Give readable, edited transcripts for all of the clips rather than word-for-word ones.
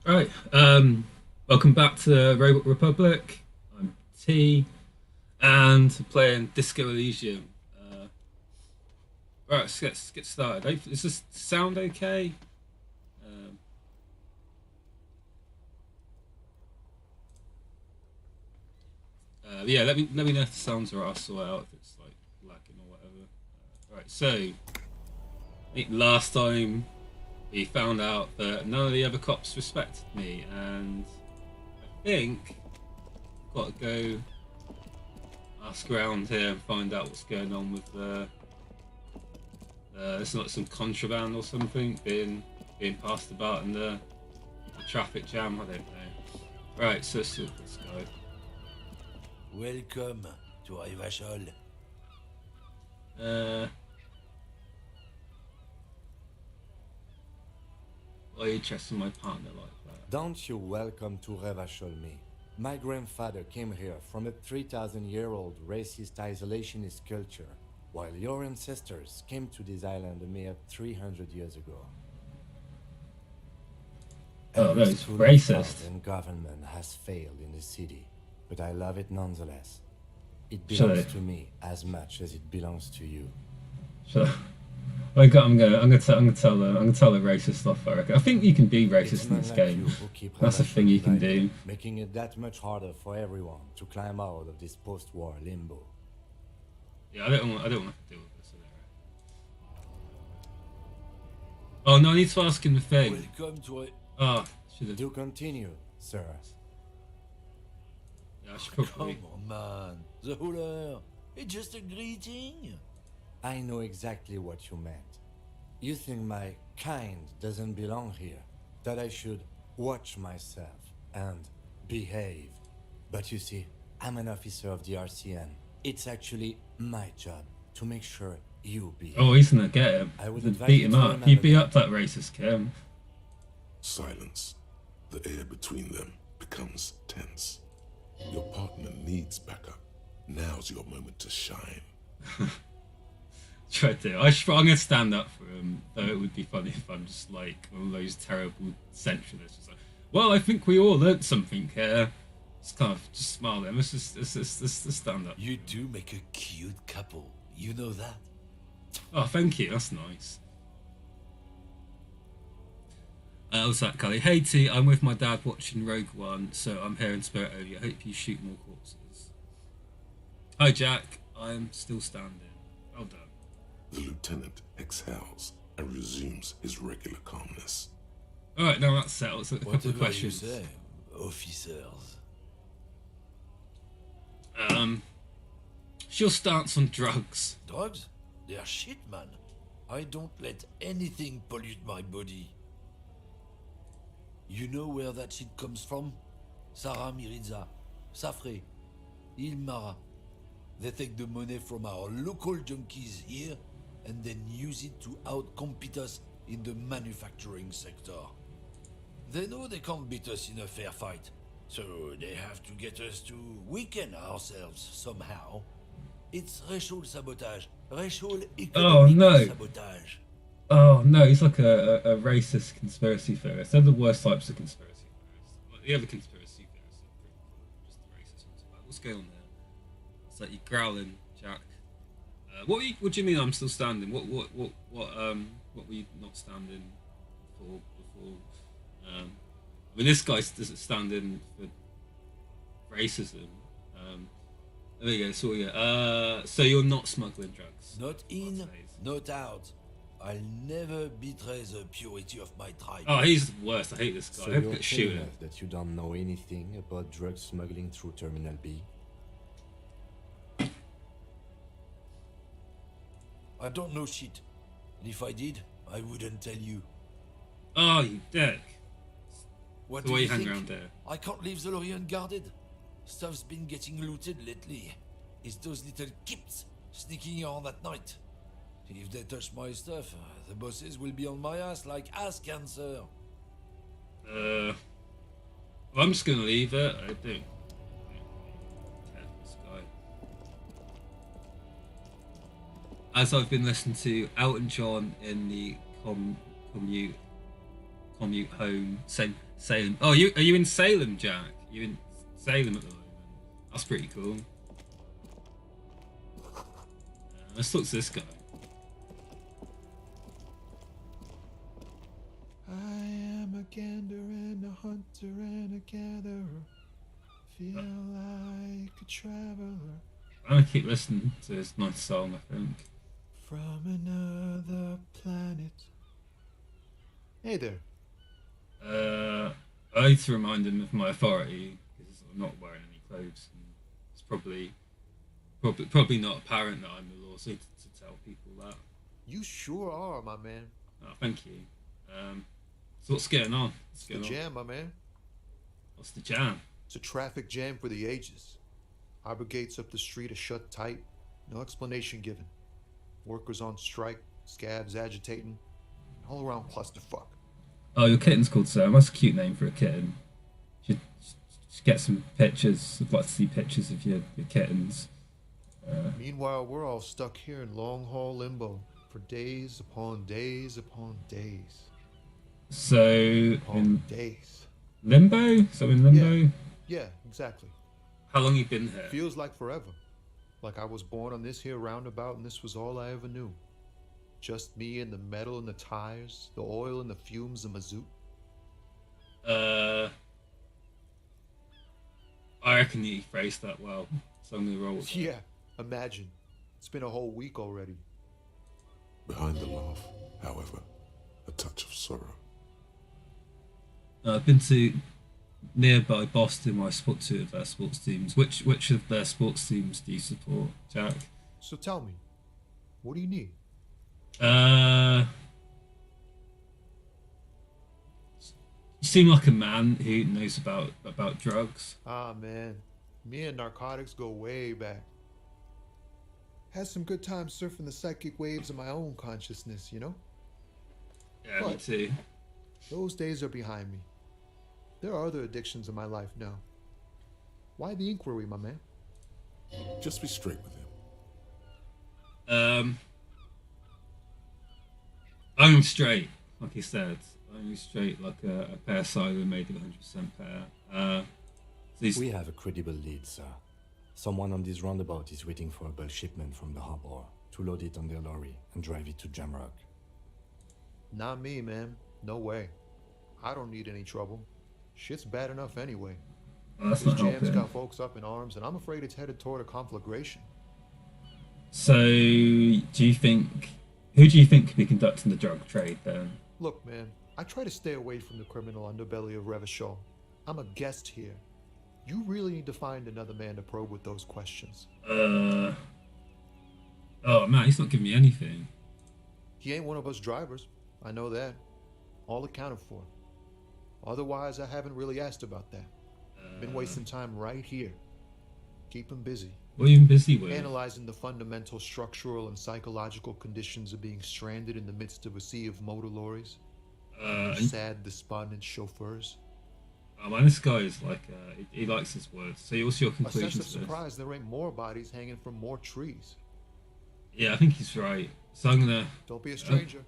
Right. Welcome back to Robot Republic. I'm T, and playing Disco Elysium. Right, let's get started. Does this sound okay? Um, yeah, let me know if the sounds are right. I'll sort out if it's like lagging or whatever. Right. So I think last time we found out that none of the other cops respected me, and I think I've got to go ask around here and find out what's going on with there's not some contraband or something being passed about in the traffic jam. I don't know. Right, so let's go. Welcome to Rivachol. Uh, why are you trusting my partner like that? Don't you welcome to Revachol me. My grandfather came here from a 3,000-year-old racist isolationist culture, while your ancestors came to this island a mere 300 years ago. Oh, no, Every it's school of racist. thought and government has failed in the city, but I love it nonetheless. It Shut belongs it. to me as much as it belongs to you. So, I'm gonna tell the racist stuff. I reckon. I think you can be racist It's in men this like game. you who keep That's a Revachol thing you can divided, do. making it that much harder for everyone to climb out of this post-war limbo. Yeah, I don't want to deal with this. Oh no, I need to ask him the thing. Welcome to Oh, should have. Do continue, sir. Yeah, I should probably. Come on, man. The hooler. It's just a greeting. I know exactly what you meant. You think my kind doesn't belong here, that I should watch myself and behave. But you see, I'm an officer of the RCN. It's actually my job to make sure you behave. Oh, he's gonna get him. I would He'd advise beat you him to up. remember He'd beat that. up that racist Kim. Silence. The air between them becomes tense. Your partner needs backup. Now's your moment to shine. Try to. I'm gonna stand up for him. Though it would be funny if I'm just like one of those terrible centralists. Just like, well, I think we all learnt something here. Just kind of just smile at him. Let's stand up. You do make a cute couple. You know that? Oh, thank you. That's nice. What's that, Cully? Hey T, I'm with my dad watching Rogue One, so I'm here in spirit over you. I hope you shoot more corpses. Hi Jack, I'm still standing. Well done. The lieutenant exhales and resumes his regular calmness. Alright, now that's settled. So a couple of Whatever you questions. say, officers. What's your stance on drugs? Drugs? They're shit, man. I don't let anything pollute my body. You know where that shit comes from? Sarah Miriza, Safre, Ilmara. They take the money from our local junkies here and then use it to outcompete us in the manufacturing sector. They know they can't beat us in a fair fight, so they have to get us to weaken ourselves somehow. It's racial sabotage, racial economic no. sabotage. Oh no, he's like a racist conspiracy theorist. They're the worst types of conspiracy theorists. Well, the other conspiracy theorists are pretty cool. Just the racist ones. What's going on there? It's like you're growling, Jack. What do you mean I'm still standing? What were you not standing for before? I mean, this guy doesn't stand in for racism. There we go. So you're not smuggling drugs. Not in, not out. I'll never betray the purity of my tribe. Oh, he's the worst. I hate this guy. So I hope you're I shoot telling him. us that you don't know anything about drug smuggling through Terminal B? I don't know shit. And if I did, I wouldn't tell you. Oh, you dick. What The do way you you hang think? around there. I can't leave the lorry unguarded. Stuff's been getting looted lately. It's those little kips sneaking around at night. If they touch my stuff, the bosses will be on my ass like ass cancer. Well, I'm just gonna leave it. I don't care for this guy. As I've been listening to Elton John in the commute home, same Salem. Oh, are you in Salem, Jack? You in Salem at the moment? That's pretty cool. Let's talk to this guy. I am a gander and a hunter and a gatherer. Feel like a traveler I'm gonna keep listening to this nice song, I think. from another planet. Hey there. I need to remind him of my authority because I'm not wearing any clothes. And it's probably not apparent that I'm the law, so to tell people that. You sure are, my man. Oh, thank you. So what's going on? It's the jam, my man. What's the jam? It's a traffic jam for the ages. Harbor gates up the street are shut tight. No explanation given. Workers on strike, scabs agitating. All around clusterfuck. Oh, your kitten's called Sam. That's a cute name for a kitten. Should get some pictures. I'd like to see pictures of your kittens. Meanwhile, we're all stuck here in long haul limbo for days upon days upon days. So Upon days. limbo? So in limbo? Yeah, exactly. How long you been here? Feels like forever. Like I was born on this here roundabout and this was all I ever knew. Just me and the metal and the tires, the oil and the fumes of mazout. I reckon you phrased that well. So I'm gonna roll with that. Yeah, imagine. It's been a whole week already. Behind the laugh, however, a touch of sorrow. I've been to nearby Boston where I support two of their sports teams. Which of their sports teams do you support, Jack? So tell me, what do you need? You seem like a man who knows about drugs. Ah, man. Me and narcotics go way back. Had some good times surfing the psychic waves of my own consciousness, you know? Yeah, me What? too. Those days are behind me. There are other addictions in my life now. Why the inquiry, my man? Just be straight with him. I'm straight, like he said. I'm straight like a pear cider made of 100% pear. We have a credible lead, sir. Someone on this roundabout is waiting for a bulk shipment from the harbor to load it on their lorry and drive it to Jamrock. Not me, man. No way. I don't need any trouble. Shit's bad enough anyway. Well, that's This not jam's helping. got folks up in arms, and I'm afraid it's headed toward a conflagration. So, who do you think could be conducting the drug trade then? Look, man, I try to stay away from the criminal underbelly of Revachol. I'm a guest here. You really need to find another man to probe with those questions. Oh man, he's not giving me anything. He ain't one of us drivers. I know that. All accounted for. Otherwise, I haven't really asked about that. Been wasting time right here. Keep him busy. What are you even busy with? Analyzing the fundamental structural and psychological conditions of being stranded in the midst of a sea of motor lorries. Sad, despondent chauffeurs. Oh man, this guy is like, he likes his words. So what's your A conclusion sense of to this? surprise there ain't more bodies hanging from more trees. Yeah, I think he's right. So I'm gonna, Don't be a stranger.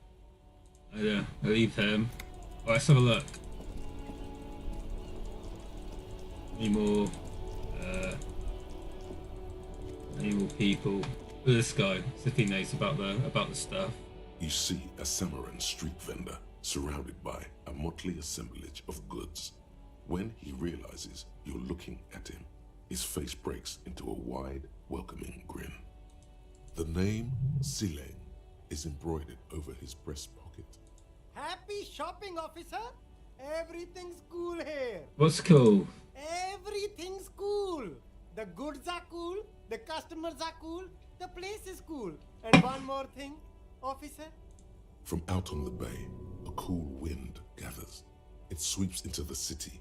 I'll leave him. Alright, let's have a look. Any more people? Look at this guy, as if he knows about the stuff. You see a Samaran street vendor surrounded by a motley assemblage of goods. When he realizes you're looking at him, his face breaks into a wide, welcoming grin. The name Sileng is embroidered over his breast pocket. Happy shopping, officer. Everything's cool here. What's cool? Everything's cool. The goods are cool. The customers are cool. The place is cool. And one more thing, officer. From out on the bay, a cool wind gathers. It sweeps into the city,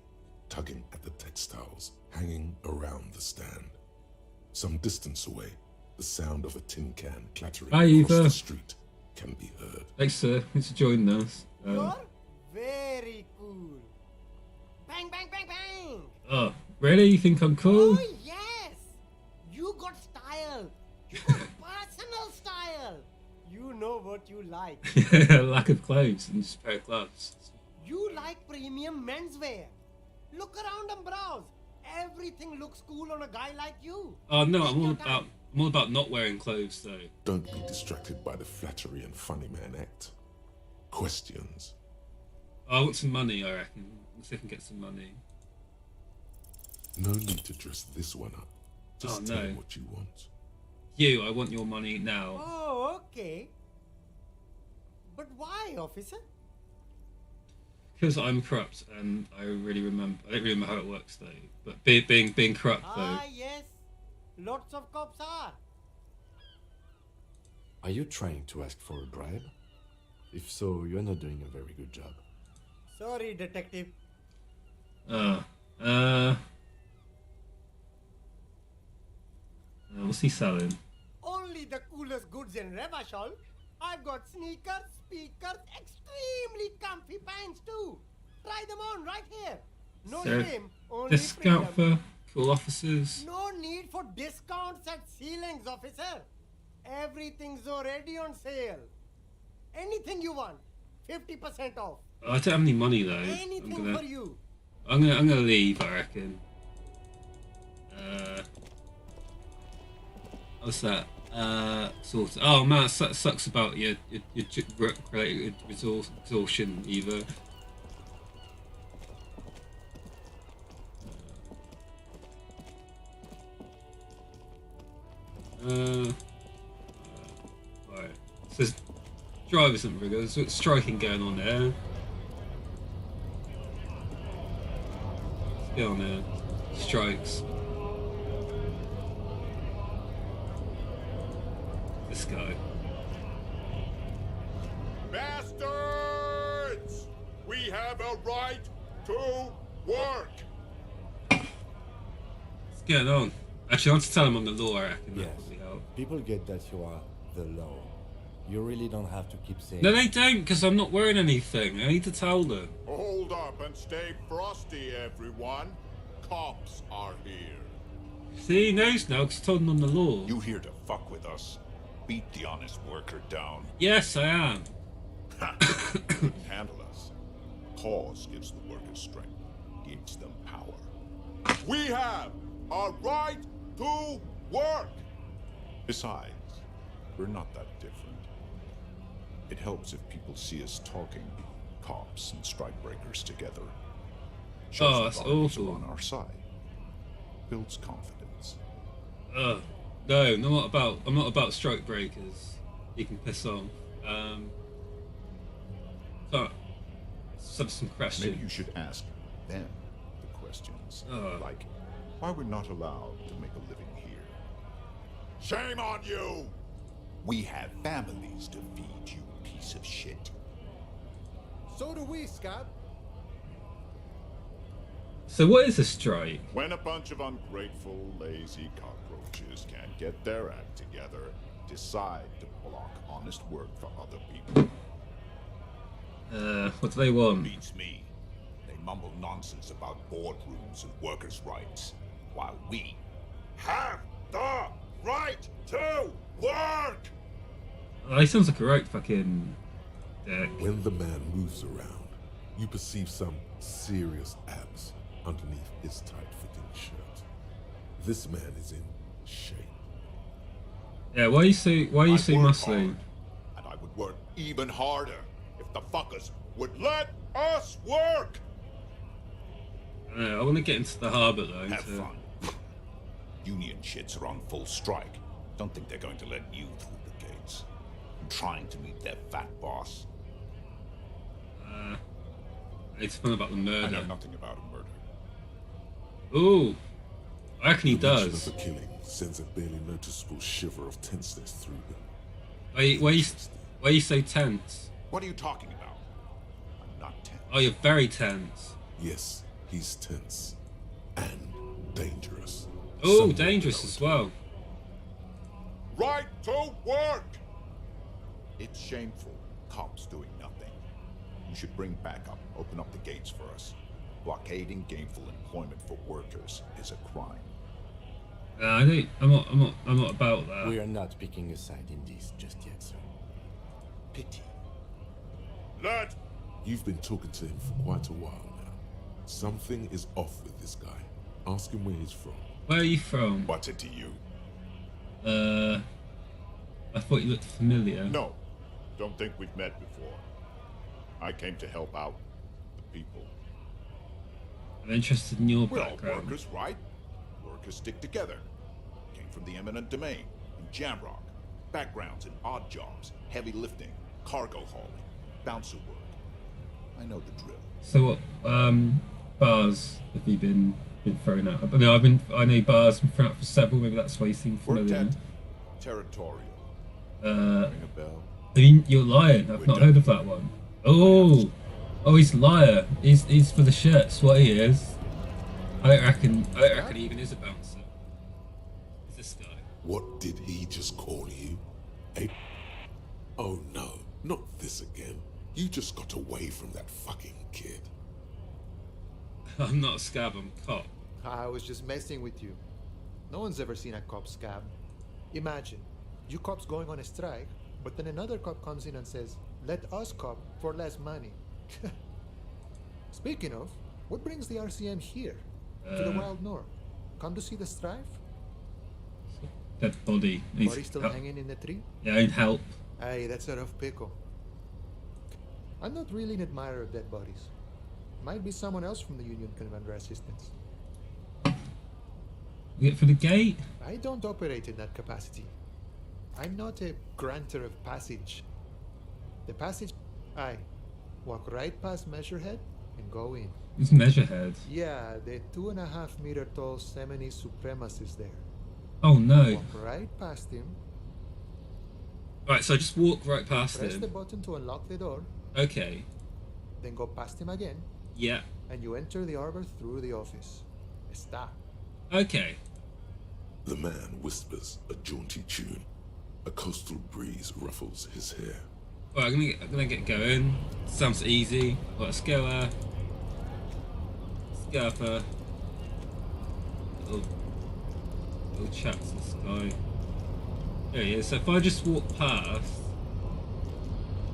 tugging at the textiles hanging around the stand. Some distance away, the sound of a tin can clattering Hi, across Eva. the street can be heard. Thanks, sir. Thanks for joining us. You're very cool. Bang, bang, bang, bang. Oh, really? You think I'm cool? Oh, yes. You got style. You got personal style. You know what you like. Lack of clothes and just a pair of gloves. You like premium menswear. Look around and browse. Everything looks cool on a guy like you. Oh no, Take your time. I'm all about not wearing clothes though. Don't be distracted by the flattery and funny man act. Questions. Oh, I want some money, I reckon. Let's see if I can get some money. No need to dress this one up. Just Oh, tell no. him what you want. You, I want your money now. Oh, okay. But why, officer? Because I'm corrupt, and I don't really remember how it works though. But being corrupt though. Ah, yes. Lots of cops are. Are you trying to ask for a bribe? If so, you're not doing a very good job. Sorry, detective. What's he selling? Only the coolest goods in Revachol. I've got sneakers, speakers, extremely comfy pants too. Try them on right here. No So, shame, only discount freedom. for cool officers. No need for discounts at ceilings, officer. Everything's already on sale. Anything you want, 50% off. I don't have any money though. Anything for you. I'm gonna leave, I reckon. What's that? Sort of. Oh man, that sucks about your work-related exhaustion either. Right. So there's drivers and riggers. What's striking going on there? Let's get on there. Strikes. This guy. Bastards! We have a right to work! What's going on? Actually, I want to tell him I'm the law, I reckon. Yes. That probably help. People get that you are the law. You really don't have to keep saying. No, they don't, because I'm not wearing anything. I need to tell them. Hold up and stay frosty, everyone. Cops are here. See, he knows now, because I told him I'm the law. You here to fuck with us? Beat the honest worker down. Yes, I am. Couldn't handle us. Cause gives the workers strength, gives them power. We have a right to work! Besides, we're not that different. It helps if people see us talking, cops and strikebreakers together. Shows that's the authorities awful. are on our side. Builds confidence. No, I'm not about strike breakers. You can piss off. So, some question. Maybe you should ask them the questions. Oh. Like, why we're not allowed to make a living here. Shame on you! We have families to feed, you piece of shit. So do we, Scott. So what is a strike? When a bunch of ungrateful, lazy cockroaches can't get their act together, decide to block honest work for other people. What do they want? Beats me. They mumble nonsense about boardrooms and workers' rights, while we have the right to work! He sounds like a right fucking dick. When the man moves around, you perceive some serious abs underneath his tight-fitting shirt. This man is in shape. Yeah, why are you so I'd work muscly? hard, and I would work even harder if the fuckers would let us work! I want to get into the harbour though. Have fun. Union shits are on full strike. Don't think they're going to let you through the gates. I'm trying to meet their fat boss. It's fun about the I know murder. nothing about a murder. Ooh, I reckon he The mention does. of the killing sends a barely noticeable shiver of tenseness through him. Why are you so tense? What are you talking about? I'm not tense. Oh, you're very tense. Yes, he's tense and dangerous. Oh, Some dangerous will as know it. well. Right to work! It's shameful. Cops doing nothing. You should bring backup. Open up the gates for us. Blockading gainful employment for workers is a crime. I'm not about that. We are not picking a side in this just yet, sir. Pity. Let You've been talking to him for quite a while now. Something is off with this guy. Ask him where he's from. Where are you from? What's it to you? I thought you looked familiar. No, don't think we've met before. I came to help out the people. I'm interested in your We're all background. workers, right? Workers stick together. Came from the eminent domain in Jamrock. Backgrounds in odd jobs, heavy lifting, cargo hauling, bouncer work. I know the drill. So what bars have you been thrown out? I mean, I know bars been thrown out for several. Maybe that's why you seem Worked familiar. at Territorial. Uh, Ring a bell? I mean, you're lying. I've not heard of that one. Oh, he's a liar. He's for the shirts. What he is. I don't reckon he even is a bouncer. It's this guy. What did he just call you? Oh no, not this again. You just got away from that fucking kid. I'm not a scab. I'm a cop. I was just messing with you. No one's ever seen a cop scab. Imagine, you cops going on a strike, but then another cop comes in and says, let us cop for less money. Speaking of, what brings the RCM here? To the Wild North? Come to see the strife? Dead body. Body still hanging in the tree? Yeah, I need help. Hey, that's a rough pickle. I'm not really an admirer of dead bodies. Might be someone else from the Union can render assistance. Get for the gate. I don't operate in that capacity. I'm not a granter of passage. The passage, I walk right past Measurehead and go in. It's Measurehead. Yeah, the 2.5 meter tall Semini supremacist is there. Oh no. Walk right past him, Right, so I just walk right past press the him. button to unlock the door, Okay. then go past him again, Yeah. and you enter the arbor through the office. Está. Okay. The man whispers a jaunty tune. A coastal breeze ruffles his hair. Well, I'm gonna get going. Sounds easy. Well, let's go up a little chat to this guy. There he is. So if I just walk past,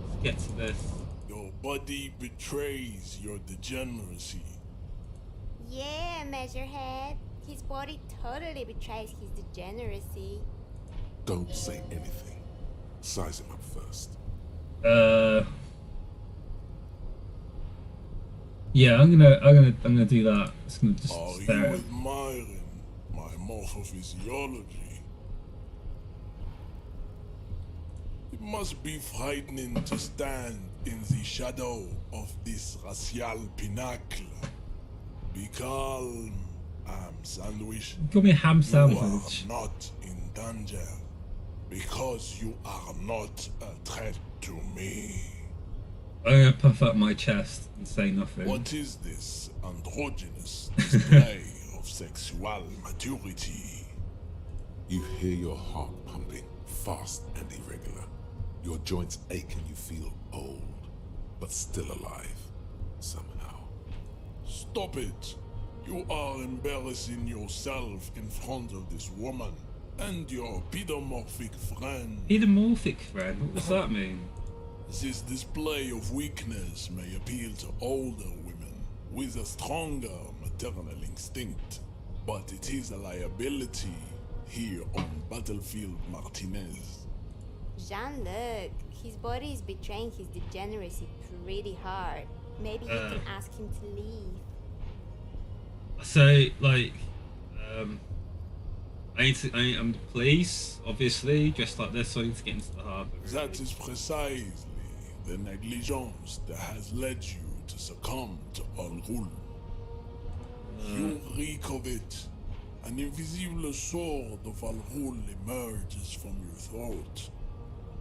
let's get to this. Your body betrays your degeneracy. Yeah, Measurehead. His body totally betrays his degeneracy. Don't say anything. Size him up first. Yeah, I'm gonna do that. It's gonna just Are you stare. admiring my morphophysiology? It must be frightening to stand in the shadow of this racial pinnacle. Be calm, I'm sandwich. Give me a ham You sandwich. are not in danger because you are not a threat to me. I'm gonna puff up my chest and say nothing. What is this androgynous display of sexual maturity? You hear your heart pumping, fast and irregular. Your joints ache and you feel old, but still alive, somehow. Stop it! You are embarrassing yourself in front of this woman and your pedomorphic friend. Pedomorphic friend? What does that mean? This display of weakness may appeal to older women with a stronger maternal instinct, but it is a liability here on Battlefield Martinez. Jean-Luc, his body is betraying his degeneracy pretty hard. Maybe you can ask him to leave. So, like, I'm the police, obviously, dressed like this, so I need to get into the harbour. That is precisely the negligence that has led you to succumb to Al-Ghul. You reek of it. An invisible sword of Al-Ghul emerges from your throat.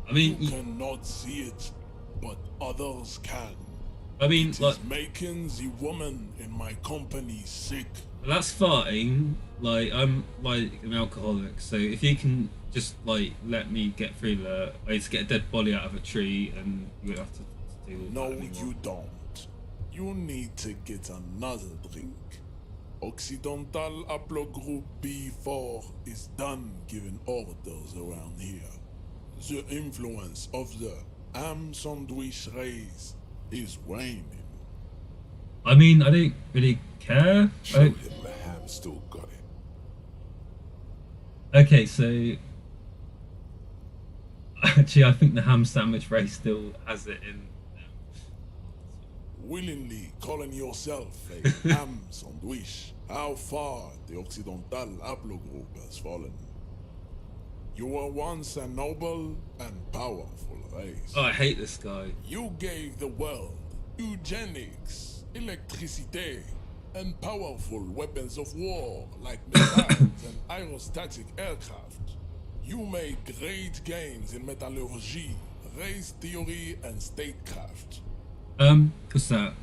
I mean, You cannot see it, but others can. I mean, It like, is making the woman in my company sick. that's fine. Like, I'm like an alcoholic, so if you can just like let me get through the, I need to get a dead body out of a tree, and you don't have to do all No, that anymore. you don't. You need to get another drink. Occidental Haplogroup B4 is done giving orders around here. The influence of the ham sandwich race is raining. I mean, I don't really care. Show him the ham still got it. Okay, so actually, I think the ham sandwich race still has it in. Willingly calling yourself a ham sandwich, how far the Occidental haplogroup has fallen. You were once a noble and powerful race. Oh, I hate this guy. You gave the world eugenics, electricity, and powerful weapons of war like missiles and aerostatic aircraft. You made great gains in metallurgy, race theory, and statecraft. What's that?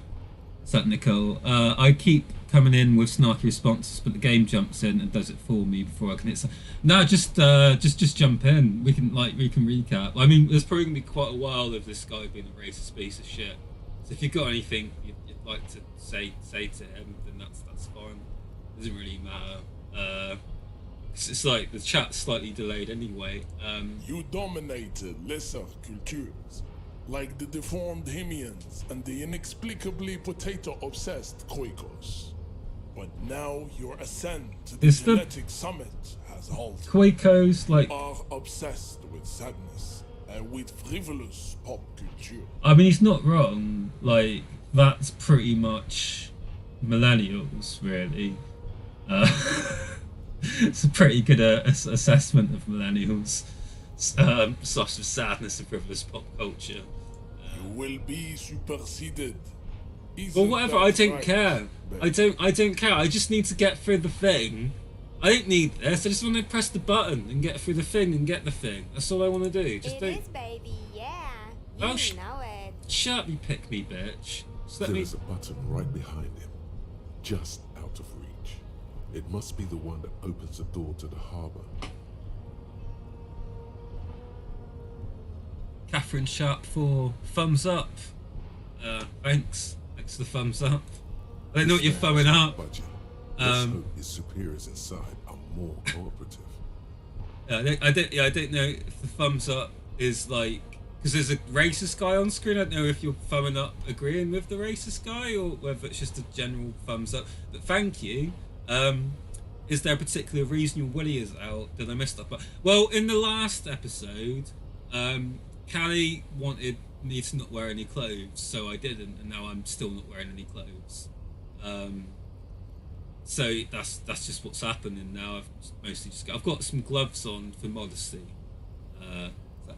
What's that, Nicole? I keep coming in with snarky responses, but the game jumps in and does it for me before I can hit. No, just jump in. We can recap. I mean, there's probably gonna be quite a while of this guy being a racist piece of shit. So if you've got anything you'd like to say to him, then that's fine. It doesn't really matter. It's like the chat's slightly delayed anyway. You dominated lesser cultures, like the deformed Hemians and the inexplicably potato-obsessed Quakos. But now your ascent to the genetic summit has halted. Quakos, like, are obsessed with sadness and with frivolous pop culture. I mean, he's not wrong. Like, that's pretty much millennials, really. It's a pretty good assessment of millennials. Source of sadness and frivolous pop culture. You will be superseded. Well, whatever. I don't care. I don't care. I just need to get through the thing. I don't need this. I just want to press the button and get through the thing and get the thing. That's all I want to do. Just it is, baby. Yeah. You Oh, know it. shut up, you pick me, bitch. Just let There me. is a button right behind him, just out of reach. It must be the one that opens the door to the harbor. Catherine Sharp for thumbs up. Thanks for the thumbs up. I don't know what you're thumbing up. Budgie. Let's hope his superiors inside are more cooperative. I don't know if the thumbs up is like, because there's a racist guy on screen. I don't know if you're thumbing up agreeing with the racist guy or whether it's just a general thumbs up. But thank you. Is there a particular reason your willy is out? Did I mess that up? Well, in the last episode, Callie wanted me to not wear any clothes, so I didn't, and now I'm still not wearing any clothes. So that's just what's happening now. I've got some gloves on for modesty.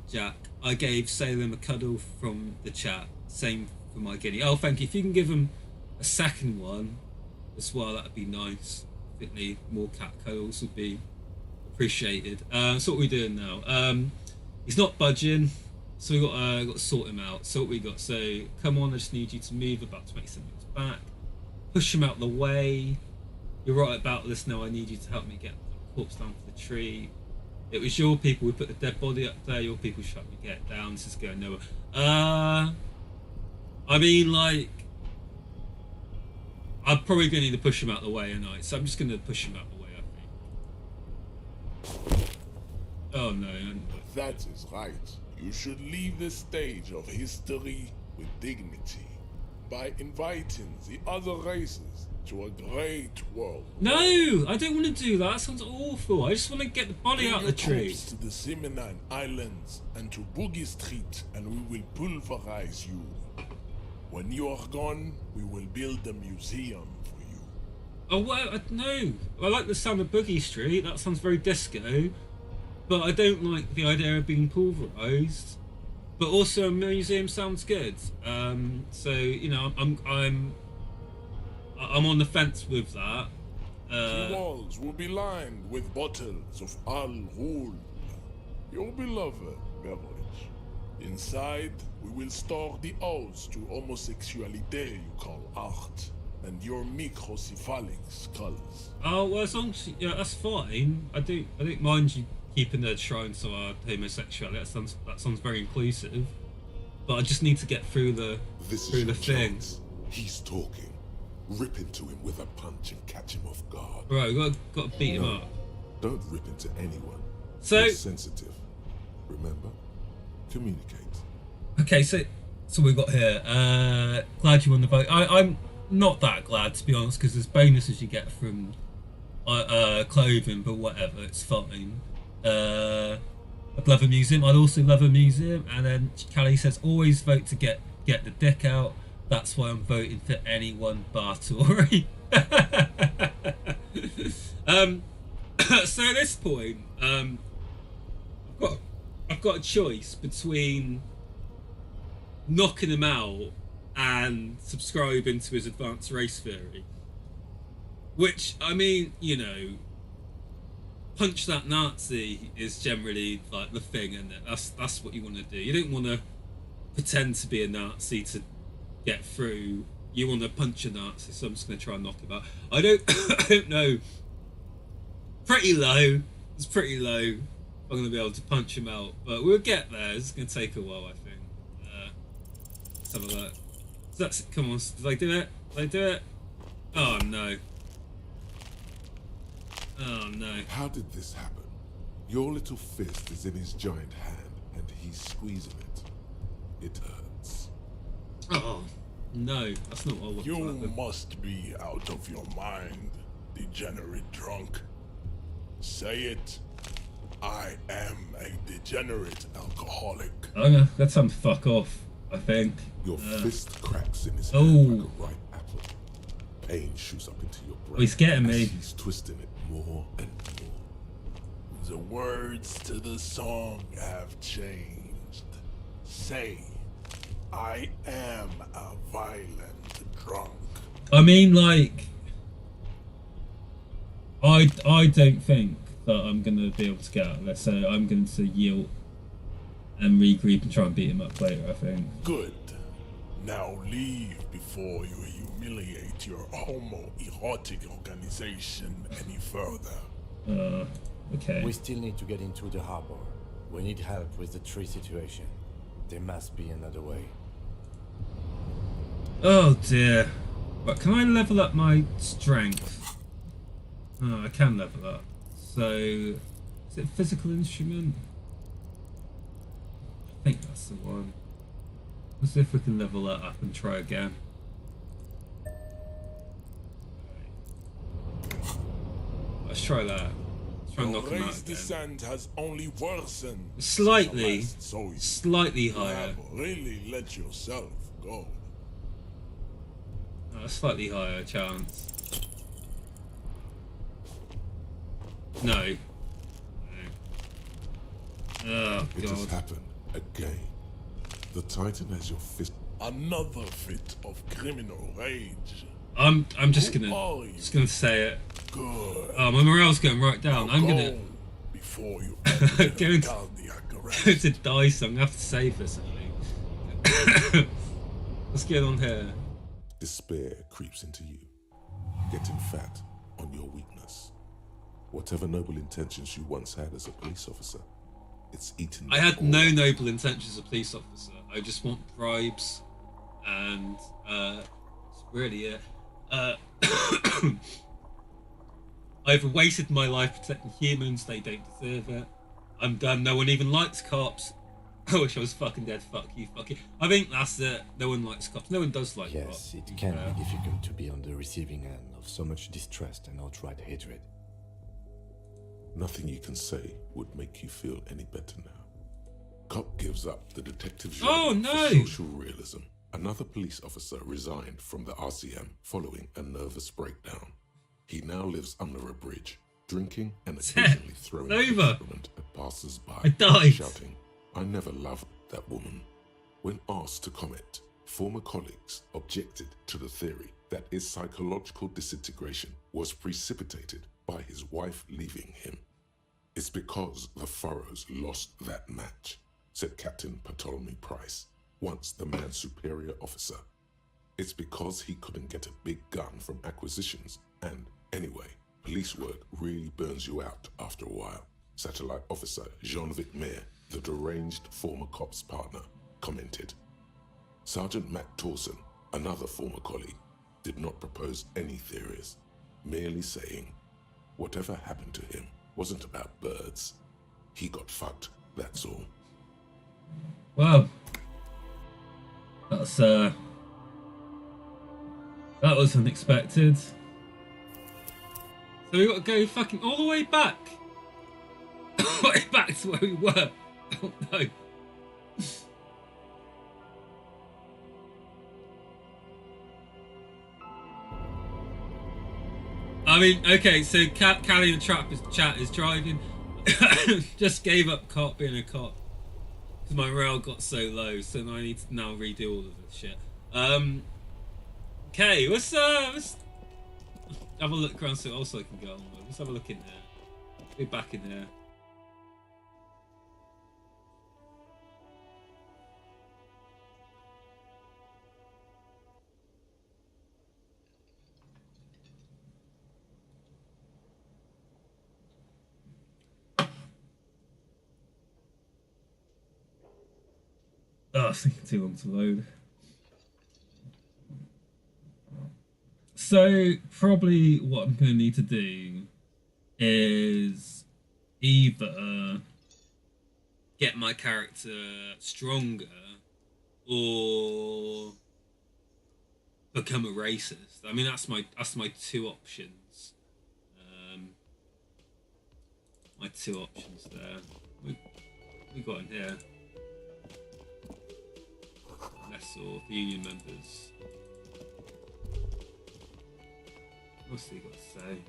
Jack, I gave Salem a cuddle from the chat. Same for my guinea. Oh, thank you. If you can give him a second one as well, that'd be nice. I think more cat cuddles would be appreciated. So what are we doing now? He's not budging, so we got to sort him out. So what we got? So come on, I just need you to move about 20 centimeters back. Push him out the way. You're right about this now. I need you to help me get the corpse down to the tree. It was your people who put the dead body up there. Your people should help me get it down. This is going nowhere. I mean, like, I'm probably going to need to push him out the way, tonight. So I'm just going to push him out the way, I think. Oh no. That is right. You should leave the stage of history with dignity by inviting the other races to a great world. No, I don't want to do that. That sounds awful. I just want to get the body out of the tree. To the Seminine Islands and to Boogie Street, and we will pulverize you. When you are gone, we will build a museum for you. Oh, well, no. I like the sound of Boogie Street. That sounds very disco. But I don't like the idea of being pulverized. But also a museum sounds good. So you know, I'm on the fence with that. The walls will be lined with bottles of Al Ghul, your beloved beverage. Inside, we will store the odes to homosexuality you call art, and your microcephalic skulls. Oh well, as long as, yeah, that's fine. I don't mind you keeping the shrine to our homosexuality. That sounds very inclusive. But I just need to get through the thing. Chance. He's talking. Rip into him with a punch and catch him off guard. Right, we got to beat him up. Don't rip into anyone. So Be sensitive. Remember? Communicate. Okay, so So we got here. Glad you won the vote. I'm not that glad, to be honest, because there's bonuses you get from clothing, but whatever, it's fine. I'd love a museum. I'd also love a museum. And then Callie says, always vote to get the dick out. That's why I'm voting for anyone bar Tory. So at this point, I've got a choice between knocking him out and subscribing to his advanced race theory. Which, I mean, you know, punch that Nazi is generally like the thing, and that's what you want to do. You don't want to pretend to be a Nazi to get through. You want to punch a Nazi, so I'm just going to try and knock him out. I don't know. Pretty low. It's pretty low. I'm going to be able to punch him out, but we'll get there. It's going to take a while, I think. Let's have a look. So that's it. Come on, did I do it? Did I do it? Oh no. Oh no. How did this happen? Your little fist is in his giant hand, and he's squeezing it. It hurts. Oh no, that's not what I want. You must be out of your mind, degenerate drunk. Say it. I am a degenerate alcoholic. Okay, that's some fuck off, I think. Your fist cracks in his hand like a ripe apple. Pain shoots up into your brain. Oh, he's getting me. He's twisting it more and more. The words to the song have changed. Say, I am a violent drunk. I mean, like, I don't think that I'm gonna be able to get out of this, so I'm going to yield and regroup and try and beat him up later, I think. Good. Now leave before you humiliate your homoerotic organization any further. Okay. We still need to get into the harbor. We need help with the tree situation. There must be another way. Oh dear. But can I level up my strength? Oh, I can level up. So, is it physical instrument? I think that's the one. Let's see if we can level that up and try again. Let's try that. Let's try and knock him out again. Descent has only worsened. Slightly You higher. have really let yourself go. A slightly higher chance. No. Oh, It has God. happened again. The Titan has your fist. Another fit of criminal rage. I'm just Who gonna are you? say it. Good. Oh, my morale's going right down. I'm gonna Go before you go into cardiac go arrest. to die, so I'm gonna have to save this, I think. Let's get on here. Despair creeps into you, getting fat on your weakness. Whatever noble intentions you once had as a police officer, it's eaten. I had no noble intentions as a police officer. I just want bribes, and that's really it. I've wasted my life protecting humans. They don't deserve it. I'm done. No one even likes cops. I wish I was fucking dead. Fuck you. Fuck you. I think that's it. No one likes cops. No one does like cops. Yes, it can be difficult to be on the receiving end of so much distrust and outright hatred. Nothing you can say would make you feel any better now. Cop gives up the detective genre Oh, no. for social realism. Another police officer resigned from the RCM following a nervous breakdown. He now lives under a bridge, drinking and occasionally throwing over. excrement at passers-by, I died. shouting, "I never loved that woman." When asked to comment, former colleagues objected to the theory that his psychological disintegration was precipitated by his wife leaving him. "It's because the Furrows lost that match," said Captain Ptolemy Price, once the man's superior officer. "It's because he couldn't get a big gun from acquisitions, and anyway, police work really burns you out after a while," Satellite Officer Jean-Vic Mayer, the deranged former cop's partner, commented. Sergeant Matt Torson, another former colleague, did not propose any theories, merely saying, "Whatever happened to him wasn't about birds. He got fucked, that's all." Well, That was unexpected. So we got to go fucking all the way back. All the way back to where we were. Oh no. I mean, okay, so Callie in the chat is driving. Just gave up cop being a cop because my rail got so low, so now I need to now redo all of this shit. Okay, let's have a look around so also I can go on. Let's have a look in there. Go back in there. Oh, it's taking too long to load. So probably what I'm going to need to do is either get my character stronger or become a racist. I mean, that's my two options. My two options there. We got in here. Or union members. What's he got to say?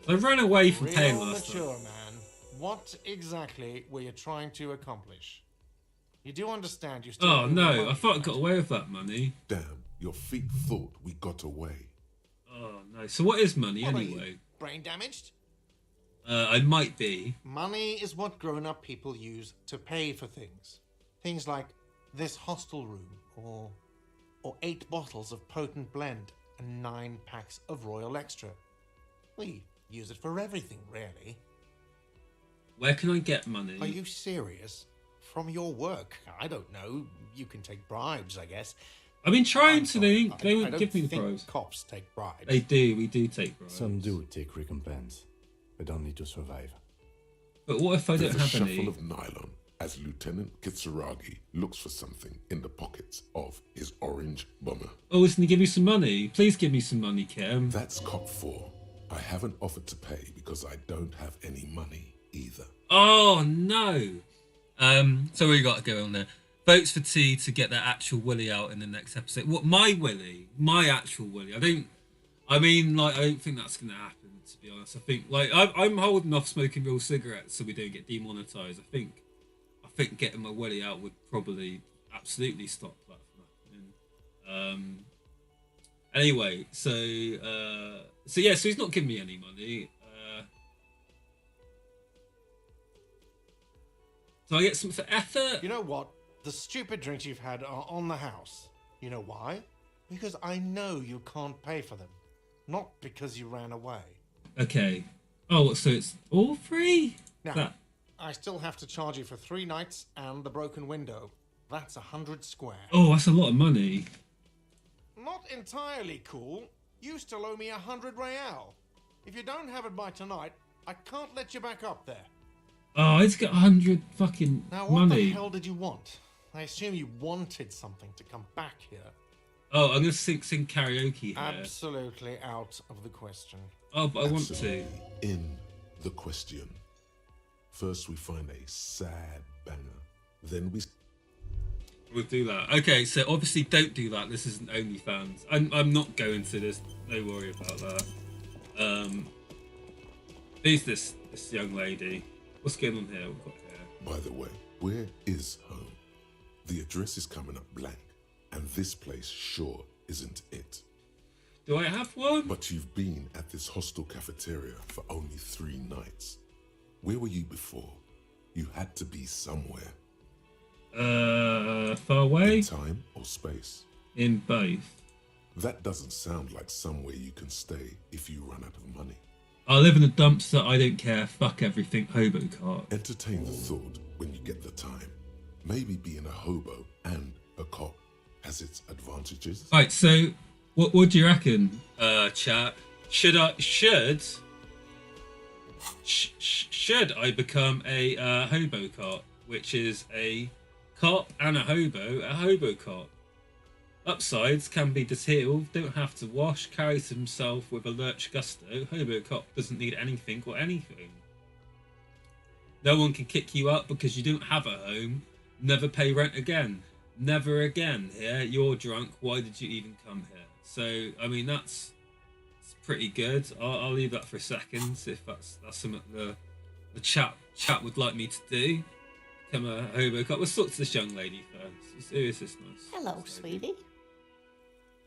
So I ran away from pain last time. Man, what exactly were you trying to accomplish? You do understand you still. Oh no, I thought I got away with that money. Damn, your feet thought we got away. Oh no, so what is money anyway? Brain damaged? I might be. Money is what grown-up people use to pay for things. Things like this hostel room, or 8 bottles of potent blend and 9 packs of Royal Extra. We use it for everything, really. Where can I get money? Are you serious? From your work? I don't know. You can take bribes, I guess. I've been trying to. They won't give me the think bribes. Cops take bribes. They do. We do take bribes. Some do take recompense, but only to survive. But what if I don't There's have a any? shuffle of nylon as Lieutenant Kitsuragi looks for something in the pockets of his orange bomber. Oh, isn't he give you some money? Please give me some money, Kim. That's Cop 4. I haven't offered to pay because I don't have any money either. Oh no. So we got to go on there. Votes for T to get their actual Willy out in the next episode. What, my Willy? My actual Willy? I don't think that's gonna happen, to be honest. I think I'm holding off smoking real cigarettes so we don't get demonetized. I think getting my Willy out would probably absolutely stop that from happening. Anyway, so he's not giving me any money. So I get some for effort. You know what? The stupid drinks you've had are on the house. You know why? Because I know you can't pay for them. Not because you ran away. Okay. Oh, so it's all free? Now, I still have to charge you for 3 nights and the broken window. That's 100 square. Oh, that's a lot of money. Not entirely cool. You still owe me 100 real. If you don't have it by tonight, I can't let you back up there. Oh, it's got 100 fucking now, what money. the hell did you want? I assume you wanted something to come back here. Oh, I'm gonna sing karaoke here. Absolutely out of the question. Oh, but I want to. In the question. First we find a sad banger. Then We'll do that. Okay, so obviously don't do that. This isn't OnlyFans. I'm not going to this. Don't worry about that. Who's this young lady? What's going on here? We've got here. By the way, where is home? The address is coming up blank, and this place sure isn't it. Do I have one? But you've been at this hostel cafeteria for only 3 nights. Where were you before? You had to be somewhere. Far away? In time or space? In both. That doesn't sound like somewhere you can stay if you run out of money. I live in a dumpster, I don't care, fuck everything, hobo cart. Entertain the thought when you get the time. Maybe being a hobo and a cop has its advantages. Alright, so what do you reckon, chat? Should I become a hobo cart, which is a cop and a hobo cop. Upsides can be detailed, don't have to wash, carries himself with a lurch gusto. Hobo cop doesn't need anything or anything. No one can kick you out because you don't have a home. Never pay rent again. Never again. Yeah, you're drunk. Why did you even come here? So, I mean, that's pretty good. I'll leave that for a second. See if that's something the chat would like me to do. Become a hobo cop. Let's talk to this young lady first. Who is this nice? Hello, sweetie.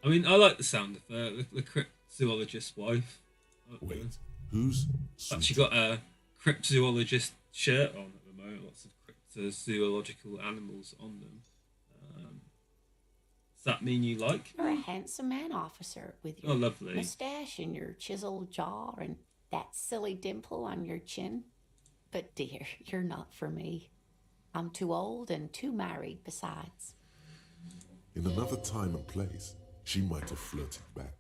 I mean, I like the sound of her, the cryptozoologist's wife. Wait, who's... She got a cryptozoologist shirt on at the moment. Lots of cryptozoological animals on them. Does that mean you like You're me? a handsome man, officer, with your Oh, lovely. mustache and your chiseled jaw and that silly dimple on your chin. But dear, you're not for me. I'm too old and too married besides. In another time and place, she might have flirted back.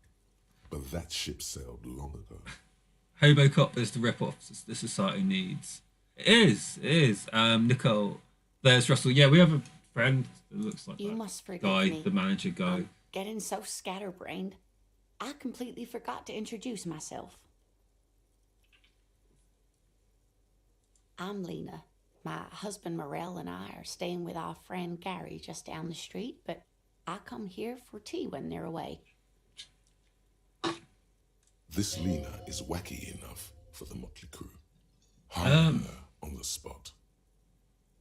But that ship sailed long ago. Hobo cop is the rip-off the society needs. It is. Nicole, there's Russell. Yeah, we have a friend that looks like You that must forgive guy, me. the manager guy. I'm getting so scatterbrained. I completely forgot to introduce myself. I'm Lena. My husband Morel and I are staying with our friend Gary just down the street, but I come here for tea when they're away. This Lena is wacky enough for the motley crew. Hire her on the spot.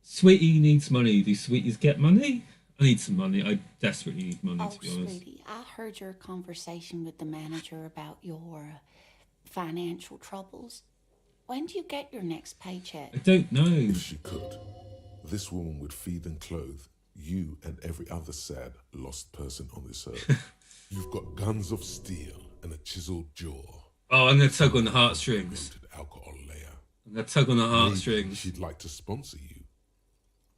Sweetie needs money. Do sweeties get money? I need some money. I desperately need money, to be honest. Sweetie, I heard your conversation with the manager about your financial troubles. When do you get your next paycheck? I don't know. If she could, this woman would feed and clothe you and every other sad, lost person on this earth. You've got guns of steel and a chiseled jaw. Oh, I'm going to tug on the heartstrings. Melted alcohol layer. I'm going to tug on the Maybe heartstrings. she'd like to sponsor you.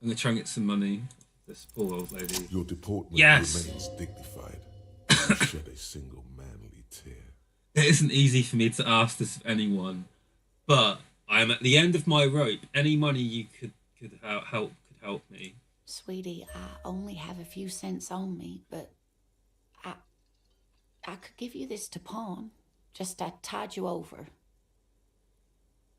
I'm going to try and get some money. This poor old lady. Your deportment Yes! remains dignified. You shed a single manly tear. It isn't easy for me to ask this of anyone, but I am at the end of my rope. Any money you could help me. Sweetie, I only have a few cents on me, but I could give you this to pawn. Just I tide you over.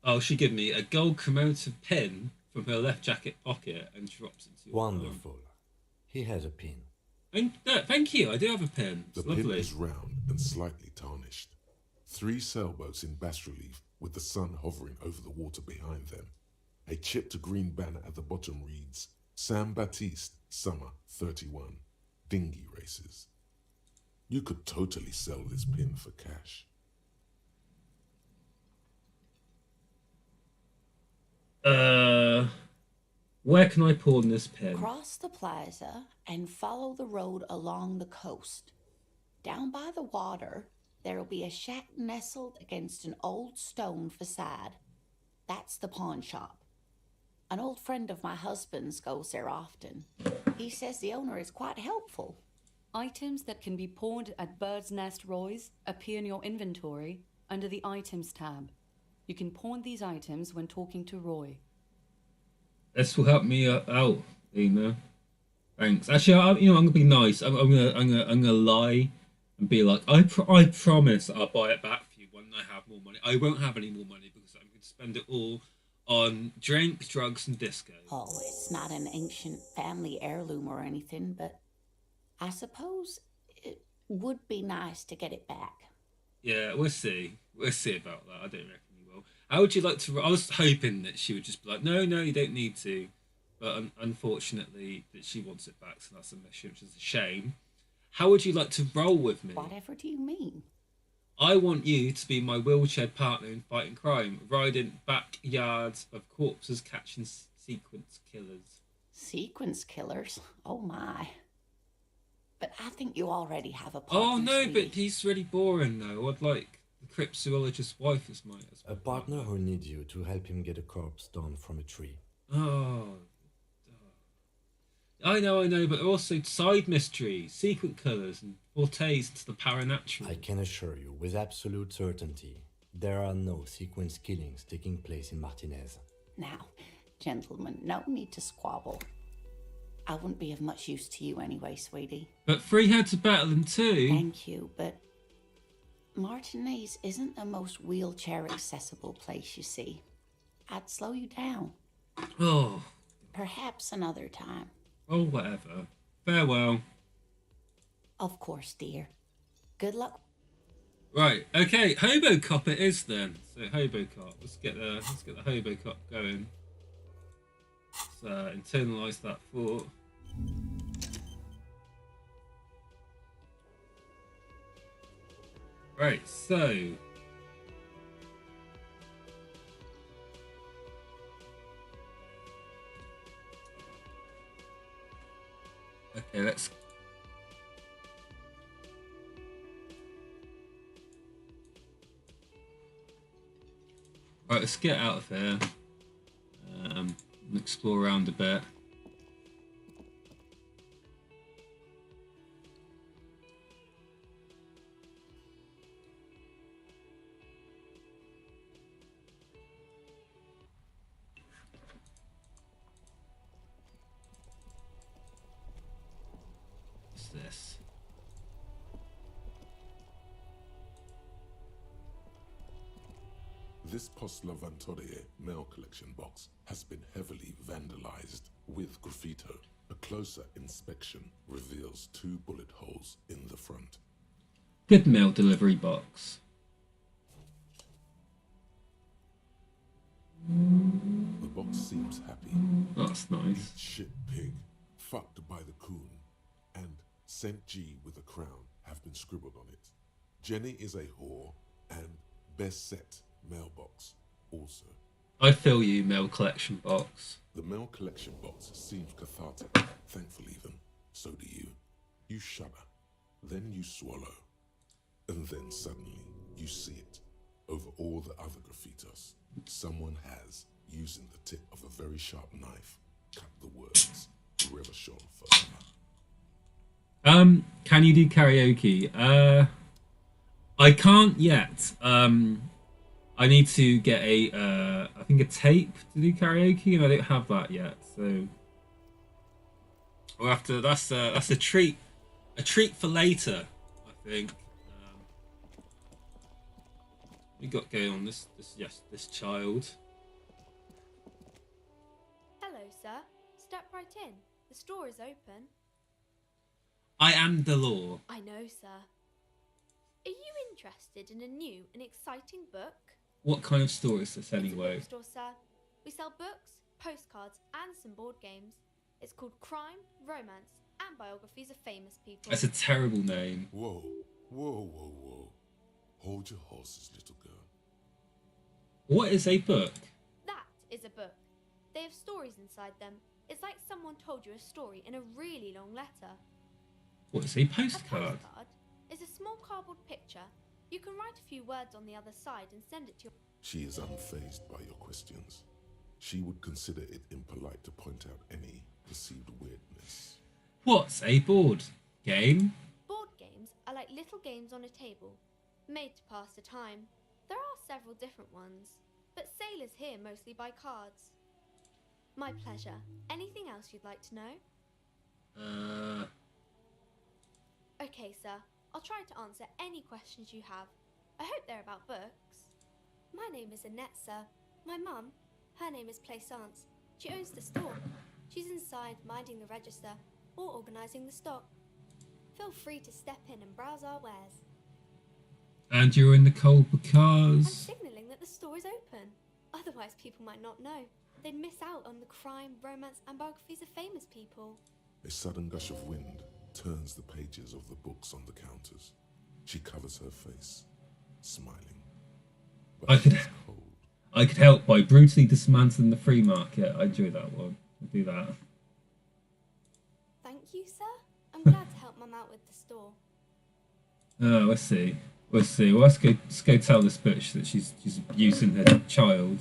Oh, she gave me a gold commemorative pin from her left jacket pocket and drops it to your palm. Wonderful. He has a pin. No, thank you. I do have a pin. The It's pin lovely. is round and slightly tarnished. 3 sailboats in bas relief with the sun hovering over the water behind them. A chipped green banner at the bottom reads, San Baptiste, Summer 31, Dinghy Races. You could totally sell this pin for cash. Where can I pawn this pin? Cross the plaza and follow the road along the coast. Down by the water, there'll be a shack nestled against an old stone facade. That's the pawn shop. An old friend of my husband's goes there often. He says the owner is quite helpful. Items that can be pawned at Bird's Nest Roy's appear in your inventory under the Items tab. You can pawn these items when talking to Roy. This will help me out, Lena. Thanks. Actually, I'm gonna be nice. I'm gonna lie and be like, I promise I'll buy it back for you when I have more money. I won't have any more money because I'm going to spend it all on drink, drugs, and disco. Oh, it's not an ancient family heirloom or anything, but I suppose it would be nice to get it back. Yeah, we'll see. We'll see about that. I don't reckon you will. How would you like to? I was hoping that she would just be like, no, you don't need to. But unfortunately, that she wants it back, so that's a mission, which is a shame. How would you like to roll with me? Whatever do you mean? I want you to be my wheelchair partner in fighting crime, riding backyards of corpses, catching sequence killers. Sequence killers? Oh my. But I think you already have a partner. Oh no, sweetie. but he's really boring though. I'd like the cryptozoologist's wife as my partner who needs you to help him get a corpse down from a tree. Oh. I know, but also side mysteries, sequent colours, and fortes to the paranatural. I can assure you, with absolute certainty, there are no sequence killings taking place in Martinez. Now, gentlemen, no need to squabble. I wouldn't be of much use to you anyway, sweetie. But 3 had to battle them too. Thank you, but Martinez isn't the most wheelchair accessible place, you see. I'd slow you down. Oh. Perhaps another time. Oh, whatever. Farewell. Of course, dear. Good luck. Right, okay, Hobo Cop it is then. So Hobo Cop, let's get the Hobo Cop going. Let's internalise that thought. Right, so okay, let's right, let's get out of here. Explore around a bit. What's this? This Post Lavantorie mail collection box has been heavily vandalized with graffito. A closer inspection reveals 2 bullet holes in the front. Good mail delivery box. The box seems happy. That's nice. Eat shit pig, fucked by the coon, and Saint G with a crown have been scribbled on it. Jenny is a whore, and best set mailbox also. I feel you, mail collection box. The mail collection box seems cathartic, thankful even. So do you. You shudder, then you swallow, and then suddenly you see it. Over all the other graffitos, someone has, using the tip of a very sharp knife, cut the words Revachol forever. Can you do karaoke? I can't yet. I need to get I think a tape to do karaoke, and I don't have that yet. So we'll have to. That's a treat for later, I think. We got going on this child. Hello, sir. Step right in. The store is open. I am the law. I know, sir. Are you interested in a new and exciting book? What kind of store is this anyway? It's a bookstore, sir. We sell books, postcards, and some board games. It's called Crime, Romance, and Biographies of Famous People. That's a terrible name. Whoa, whoa, whoa, whoa. Hold your horses, little girl. What is a book? That is a book. They have stories inside them. It's like someone told you a story in a really long letter. What is a postcard? A postcard is a small cardboard picture. You can write a few words on the other side and send it to your... She is unfazed by your questions. She would consider it impolite to point out any perceived weirdness. What's a board game? Board games are like little games on a table, made to pass the time. There are several different ones, but sailors here mostly buy cards. My pleasure. Anything else you'd like to know? Okay, sir. I'll try to answer any questions you have. I hope they're about books. My name is Annette, sir. My mum, her name is Plaisance. She owns the store. She's inside minding the register or organising the stock. Feel free to step in and browse our wares. And you're in the cold I'm because... signalling that the store is open. Otherwise people might not know. They'd miss out on the crime, romance and biographies of famous people. A sudden gush of wind turns the pages of the books on the counters. She covers her face, smiling. But I could help by brutally dismantling the free market. I enjoy that one. I'll do that. Thank you, sir. I'm glad to help Mum out with the store. Let's see. Well, let's go tell this bitch that she's abusing her child.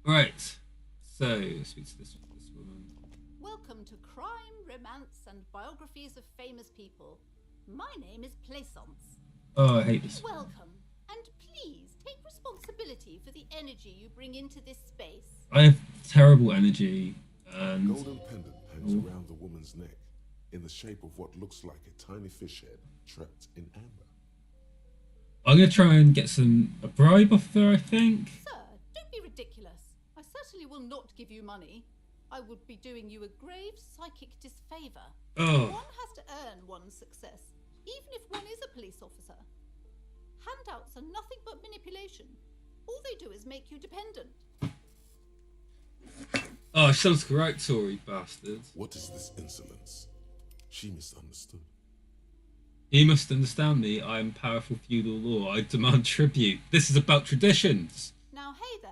Right. So speak to this woman. Welcome Welcome to Crime, Romance, and Biographies of Famous People. My name is Plaisance. Oh, I hate this. Welcome, and please take responsibility for the energy you bring into this space. I have terrible energy, A and golden pendant hangs around the woman's neck in the shape of what looks like a tiny fish head trapped in amber. I'm gonna try and get a bribe off her, I think. Sir, don't be ridiculous. I certainly will not give you money. I would be doing you a grave psychic disfavor. Oh. One has to earn one's success, even if one is a police officer. Handouts are nothing but manipulation. All they do is make you dependent. Oh, she sounds correct, Tory bastard. What is this insolence? She misunderstood. You must understand me. I am powerful feudal law. I demand tribute. This is about traditions. Now, hey there.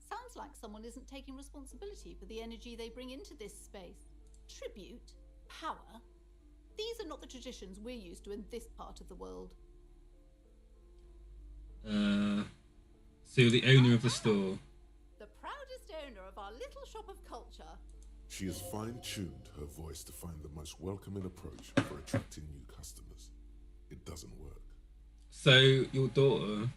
Sounds like someone isn't taking responsibility for the energy they bring into this space. Tribute? Power? These are not the traditions we're used to in this part of the world. So you're the owner of the store. The proudest owner of our little shop of culture. She has fine-tuned her voice to find the most welcoming approach for attracting new customers. It doesn't work. So, your daughter?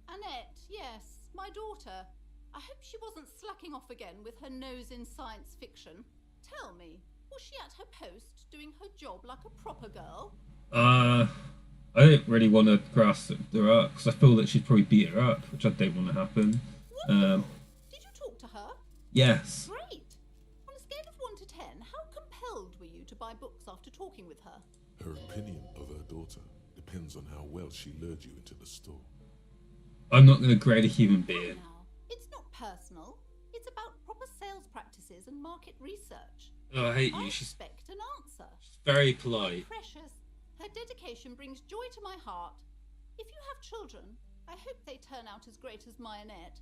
Annette, yes, my daughter. I hope she wasn't slacking off again with her nose in science fiction. Tell me, was she at her post doing her job like a proper girl? I don't really want to grasp her up because I feel that she'd probably beat her up, which I don't want to happen. Did you talk to her? Yes. Great. On a scale of 1 to 10, how compelled were you to buy books after talking with her? Her opinion of her daughter depends on how well she lured you into the store. I'm not going to grade a human being. Now, it's not personal. It's about proper sales practices and market research. Oh, I hate you. I She's expect an answer. very polite. Precious. Her dedication brings joy to my heart. If you have children, I hope they turn out as great as my Annette.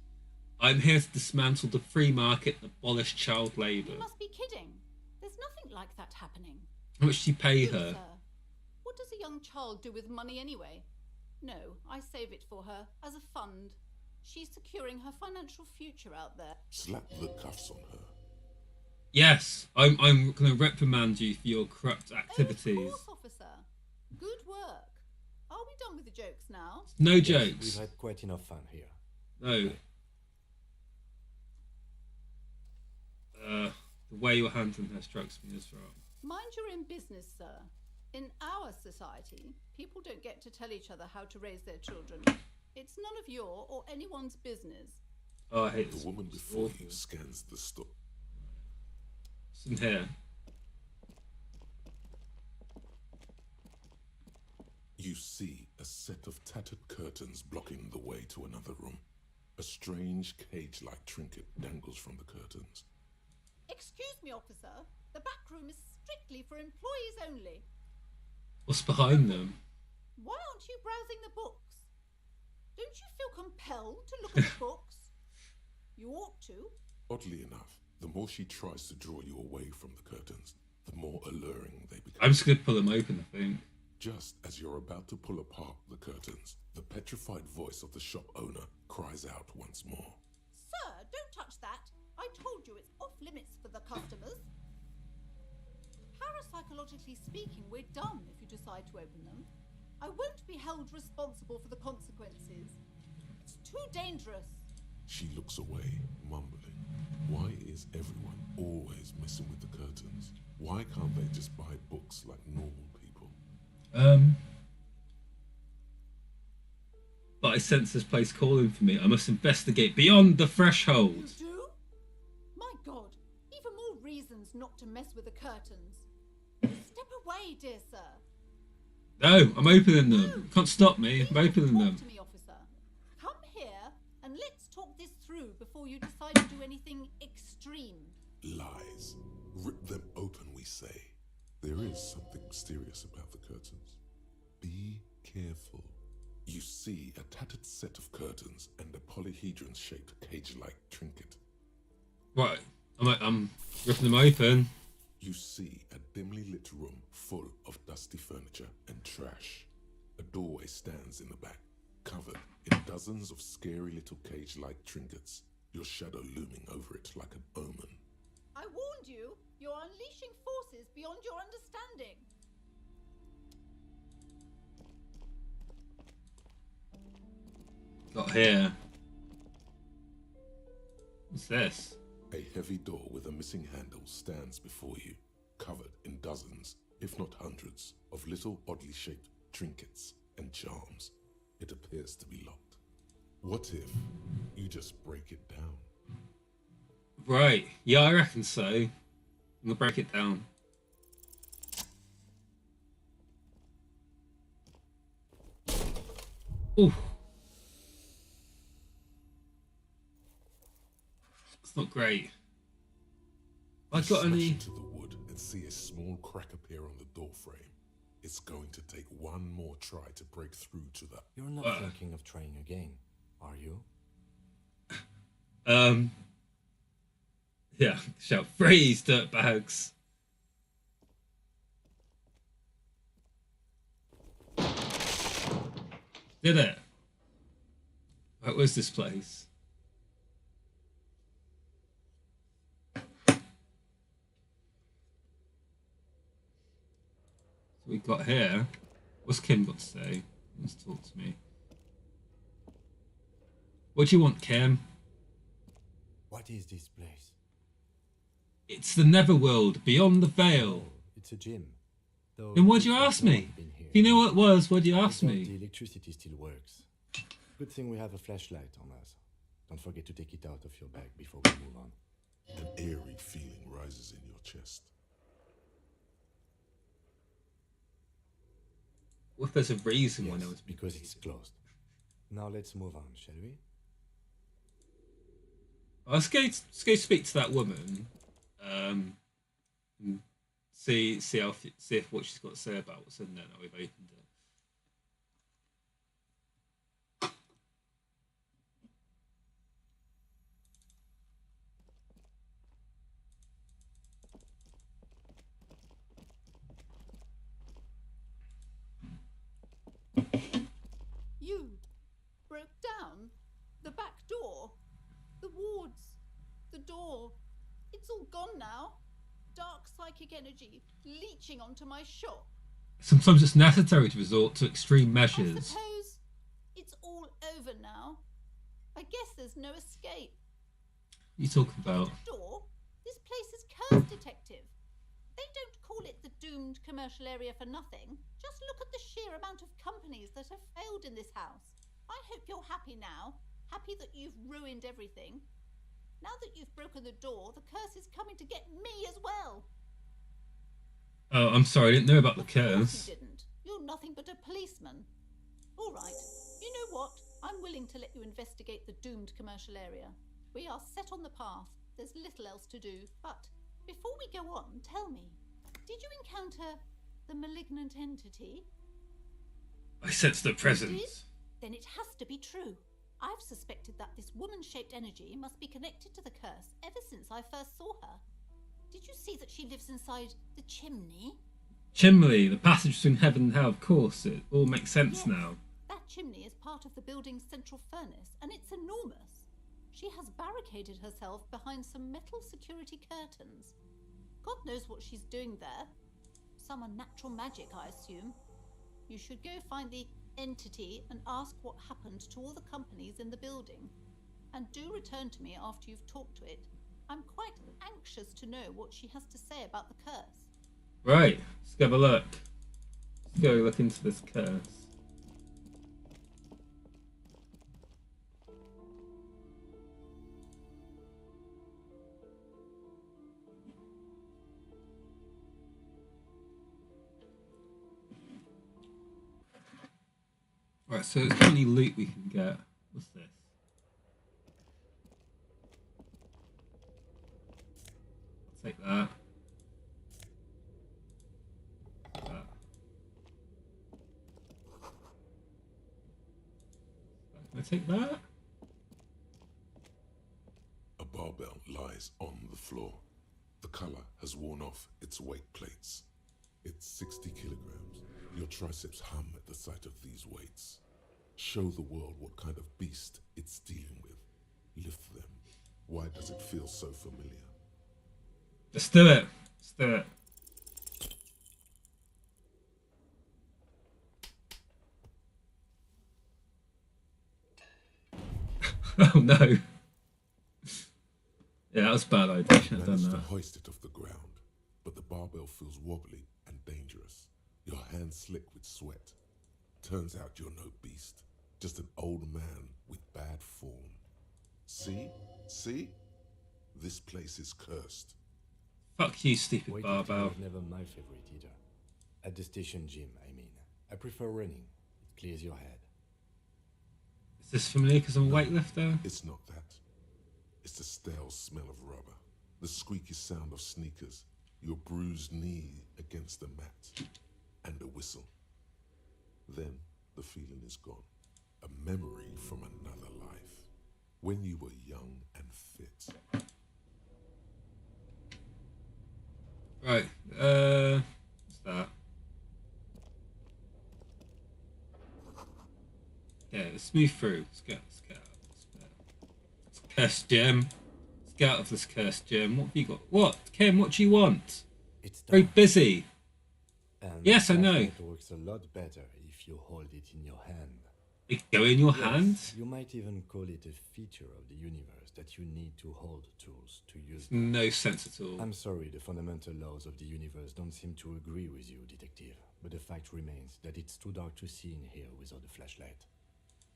I'm here to dismantle the free market and abolish child labour. You must be kidding. There's nothing like that happening. How much do you pay her? Sir, what does a young child do with money anyway? No, I save it for her as a fund. She's securing her financial future out there. Slap the cuffs on her. Yes, I'm going to reprimand you for your corrupt activities. Of course, officer. Good work. Are we done with the jokes now? No Yes, jokes. We've had quite enough fun here. No. The way you're handling her strikes me as wrong. Mind you're in business, sir. In our society, people don't get to tell each other how to raise their children. It's none of your or anyone's business. Oh, I hate this. The woman before you scans the store. What's in here? You see a set of tattered curtains blocking the way to another room. A strange cage-like trinket dangles from the curtains. Excuse me, officer. The back room is strictly for employees only. What's behind them? Why aren't you browsing the books? Don't you feel compelled to look at the books? You ought to. Oddly enough, the more she tries to draw you away from the curtains, the more alluring they become. I'm just going to pull them open, I think. Just as you're about to pull apart the curtains, the petrified voice of the shop owner cries out once more. Sir, don't touch that. I told you it's off limits for the customers. Parapsychologically speaking, we're done if you decide to open them. I won't be held responsible for the consequences. It's too dangerous. She looks away, mumbling. Why is everyone always messing with the curtains? Why can't they just buy books like normal people? But I sense this place calling for me. I must investigate beyond the threshold. You do? My God, even more reasons not to mess with the curtains. Step away, dear sir. No, I'm opening them. Can't stop me. I'm opening them. Talk to me, officer. Come here and let's talk this through before you decide to do anything extreme. Lies. Rip them open, we say. There is something mysterious about the curtains. Be careful. You see a tattered set of curtains and a polyhedron-shaped cage-like trinket. Right, I'm ripping them open. You see a dimly lit room full of dusty furniture and trash. A doorway stands in the back, covered in dozens of scary little cage-like trinkets, your shadow looming over it like an omen. I warned you, you're unleashing Got here. What's this? A heavy door with a missing handle stands before you, covered in dozens, if not hundreds, of little oddly shaped trinkets and charms. It appears to be locked. What if you just break it down? Right. Yeah, I reckon so. I'm gonna break it down. Ooh. It's not great. I got Smash any. into the wood and see a small crack appear on the door frame. It's going to take one more try to break through to the... You're not thinking of trying again, are you? Yeah, shout freeze, dirtbags. Did it? Right, where's this place? So we got here. What's Kim got to say? Let's talk to me. What do you want, Kim? What is this place? It's the Netherworld, beyond the veil. It's a gym. Then why'd you ask me? If you knew what it was, why'd you ask me? The electricity still works. Good thing we have a flashlight on us. Don't forget to take it out of your bag before we move on. An eerie feeling rises in your chest. What if there's a reason why Yes, no one's because it's closed. Now let's move on, shall we? Let's go speak to that woman. And see if what she's got to say about what's in there. Now we've opened it. You broke down the back door, the wards, the door. It's all gone now. Dark psychic energy leeching onto my shop. Sometimes it's necessary to resort to extreme I measures. suppose it's all over now. I guess there's no escape. What are you talking about? Door? This place is curse detective. They don't call it the doomed commercial area for nothing. Just look at the sheer amount of companies that have failed in this house. I hope you're happy now. Happy that you've ruined everything. Now that you've broken the door, the curse is coming to get me as well. Oh, I'm sorry, I didn't know about the Of course curse. you didn't. You're nothing but a policeman. All right. You know what? I'm willing to let you investigate the doomed commercial area. We are set on the path. There's little else to do. But before we go on, tell me, did you encounter the malignant entity? I sense the You did? presence. Then it has to be true. I've suspected that this woman-shaped energy must be connected to the curse ever since I first saw her. Did you see that she lives inside the chimney? Chimney, the passage between heaven and hell, of course. It all makes sense Yes. now. That chimney is part of the building's central furnace, and it's enormous. She has barricaded herself behind some metal security curtains. God knows what she's doing there. Some unnatural magic, I assume. You should go find the entity and ask what happened to all the companies in the building. And do return to me after you've talked to it. I'm quite anxious to know what she has to say about the curse. Right, let's have a look. Let's go look into this curse. Right, so it's any loot we can get. What's this? I'll take that. That. Can I take that? A barbell lies on the floor. The color has worn off its weight plates. It's 60 kilograms. Your triceps hum at the sight of these weights. Show the world what kind of beast it's dealing with. Lift them. Why does it feel so familiar? Let's do it. Let's do it. Oh no. Yeah, that was a bad idea. Shouldn't have done Manage to that. hoist it off the ground, but the barbell feels wobbly and dangerous. Your hands slick with sweat. Turns out you're no beast, just an old man with bad form. See? See? This place is cursed. Fuck you, stupid Weightlifting barbell. was never my favorite either. At the station gym, I mean. I prefer running. It clears your head. Is this familiar because I'm a weightlifter? It's not that. It's the stale smell of rubber, the squeaky sound of sneakers, your bruised knee against the mat, and a whistle. Then the feeling is gone. A memory from another life. When you were young and fit. Right, what's that? Yeah, let's move through. Let's get out of this cursed gym. Let's get out of this cursed gym. What have you got? What? Kim, what do you want? It's very dark. busy. And Yes, I the know. flashlight works a lot better if you hold it in your hand. It go in your Yes, hand? You might even call it a feature of the universe that you need to hold tools to use. No sense at all. I'm sorry, the fundamental laws of the universe don't seem to agree with you, detective. But the fact remains that it's too dark to see in here without a flashlight.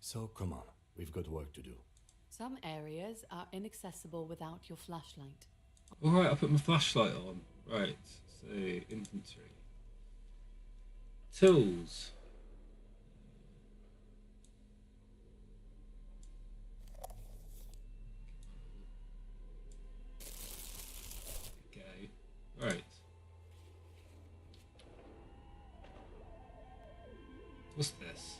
So come on, we've got work to do. Some areas are inaccessible without your flashlight. Alright, I'll put my flashlight on. Right, so inventory. Tools. Okay, right. What's this?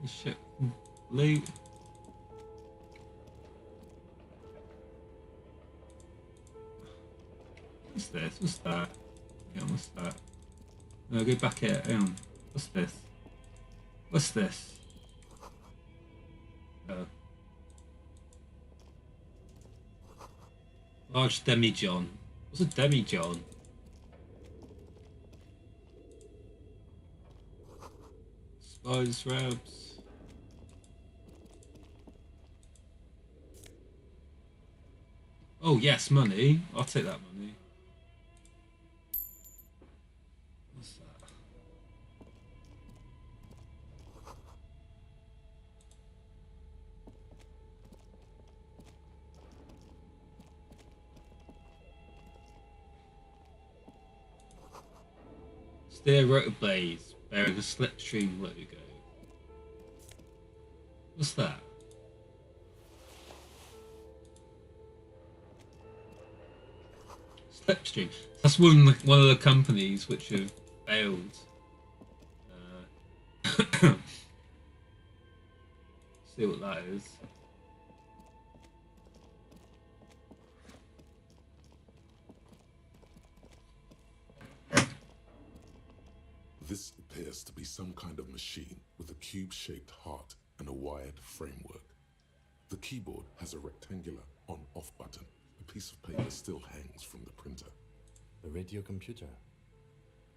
Shit. Loot. What's this? What's that? Hang on, what's that? No, go back here. Hang on. What's this? What's this? Oh. Large demijohn. What's a demijohn? Spice wraps. Oh yes, money. I'll take that money. What's that? Steer rotor blades bearing a slipstream logo. What's that? Slipstream. That's one of the companies which have failed. See what that is. This appears to be some kind of machine with a cube-shaped heart and a wired framework. The keyboard has a rectangular on-off button. A piece of paper still hangs from the printer. A radio computer.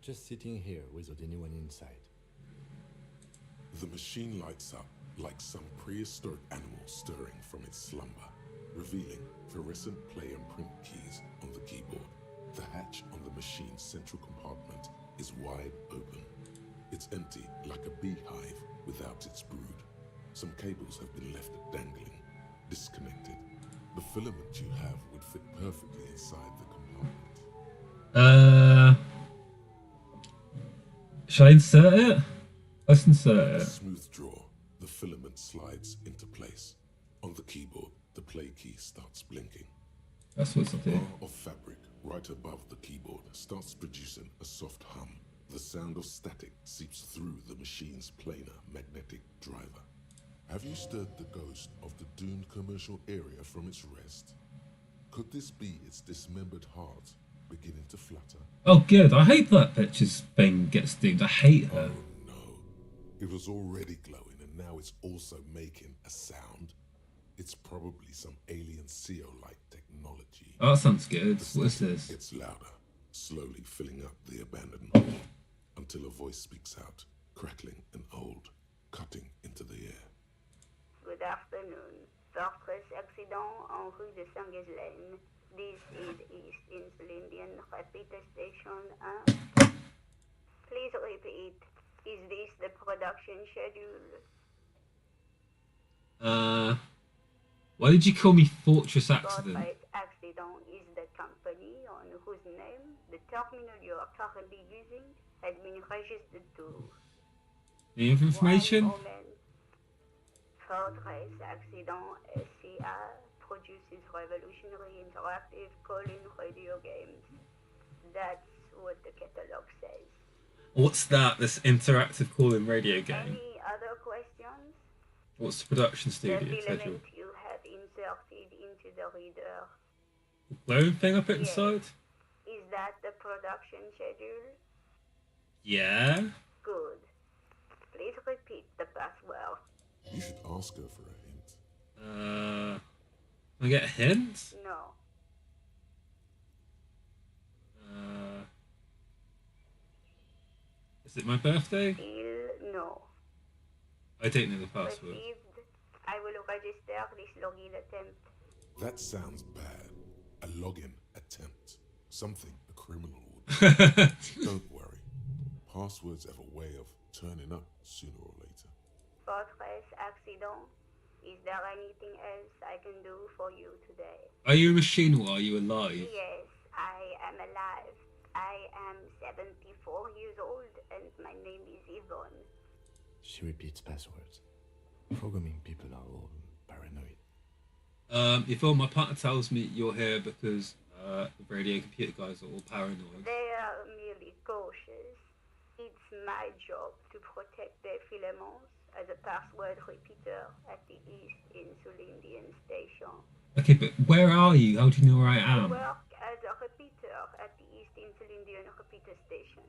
Just sitting here without anyone inside. The machine lights up like some prehistoric animal stirring from its slumber, revealing fluorescent play and print keys on the keyboard. The hatch on the machine's central compartment is wide open. It's empty like a beehive without its brood. Some cables have been left dangling, disconnected. The filament you have would fit perfectly inside the compartment. Should I insert it? Let's insert A it. smooth draw, the filament slides into place. On the keyboard, the play key starts blinking. That's what's up A here. bar of fabric right above the keyboard starts producing a soft hum. The sound of static seeps through the machine's planar magnetic driver. Have you stirred the ghost of the doomed commercial area from its rest? Could this be its dismembered heart beginning to flutter? Oh good, I hope that picture's thing gets doomed. I hate her. Oh no. It was already glowing and now it's also making a sound. It's probably some alien CO-like technology. Oh, that sounds good. The What is static this? gets louder. slowly filling up the abandoned hall until a voice speaks out, crackling and old, cutting into the air. Good afternoon. Fortress accident en rue de Saint-Ghislaine. This is East Insulindian Repeater Station 1. Please repeat. Is this the production schedule? Why did you call me Fortress Accident? Fortress Accident is the company on whose name the terminal you are currently using has been registered to. Any other information? 1 moment. Fortress Accident SCA produces revolutionary interactive call-in radio games. That's what the catalog says. What's that? This interactive call-in radio game? Any other questions? What's the production studio The schedule? filament you have inserted into the reader. Glowing thing I put Yes. inside? Is that the production schedule? Yeah. Good. Please repeat the password. You should ask her for a hint. Can I get a hint? No. Is it my birthday? Still no. I don't know the password. Received. I will register this login attempt. That sounds bad. A login attempt. Something a criminal would do. Don't worry. Passwords have a way of turning up sooner or later. Fortress Accident. Is there anything else I can do for you today? Are you a machine or are you alive? Yes, I am alive. I am 74 years old and my name is Yvonne. She repeats passwords. Programming people are all paranoid. If my partner tells me you're here because the radio computer guys are all paranoid. They are merely cautious. It's my job to protect their filaments as a password repeater at the East Insulindian Station. Okay, but where are you? How do you know where I I am? work as a repeater at the East Insulindian Repeater Station.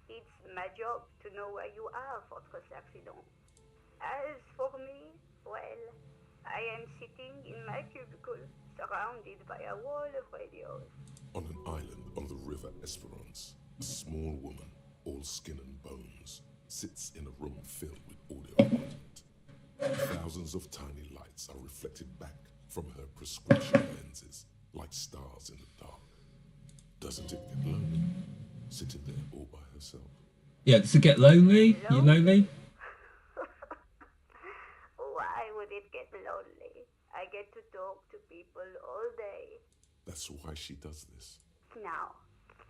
It's my job to know where you are, Fortress Accident. As for me, well, I am sitting in my cubicle, surrounded by a wall of radios. On an island on the river Esperance, a small woman, all skin and bones, sits in a room filled with audio equipment. Thousands of tiny lights are reflected back from her prescription lenses, like stars in the dark. Doesn't it get lonely, sitting there all by herself? Yeah, does it get lonely? You lonely? Why would it get lonely? I get to talk to people all day. That's why she does this. Now,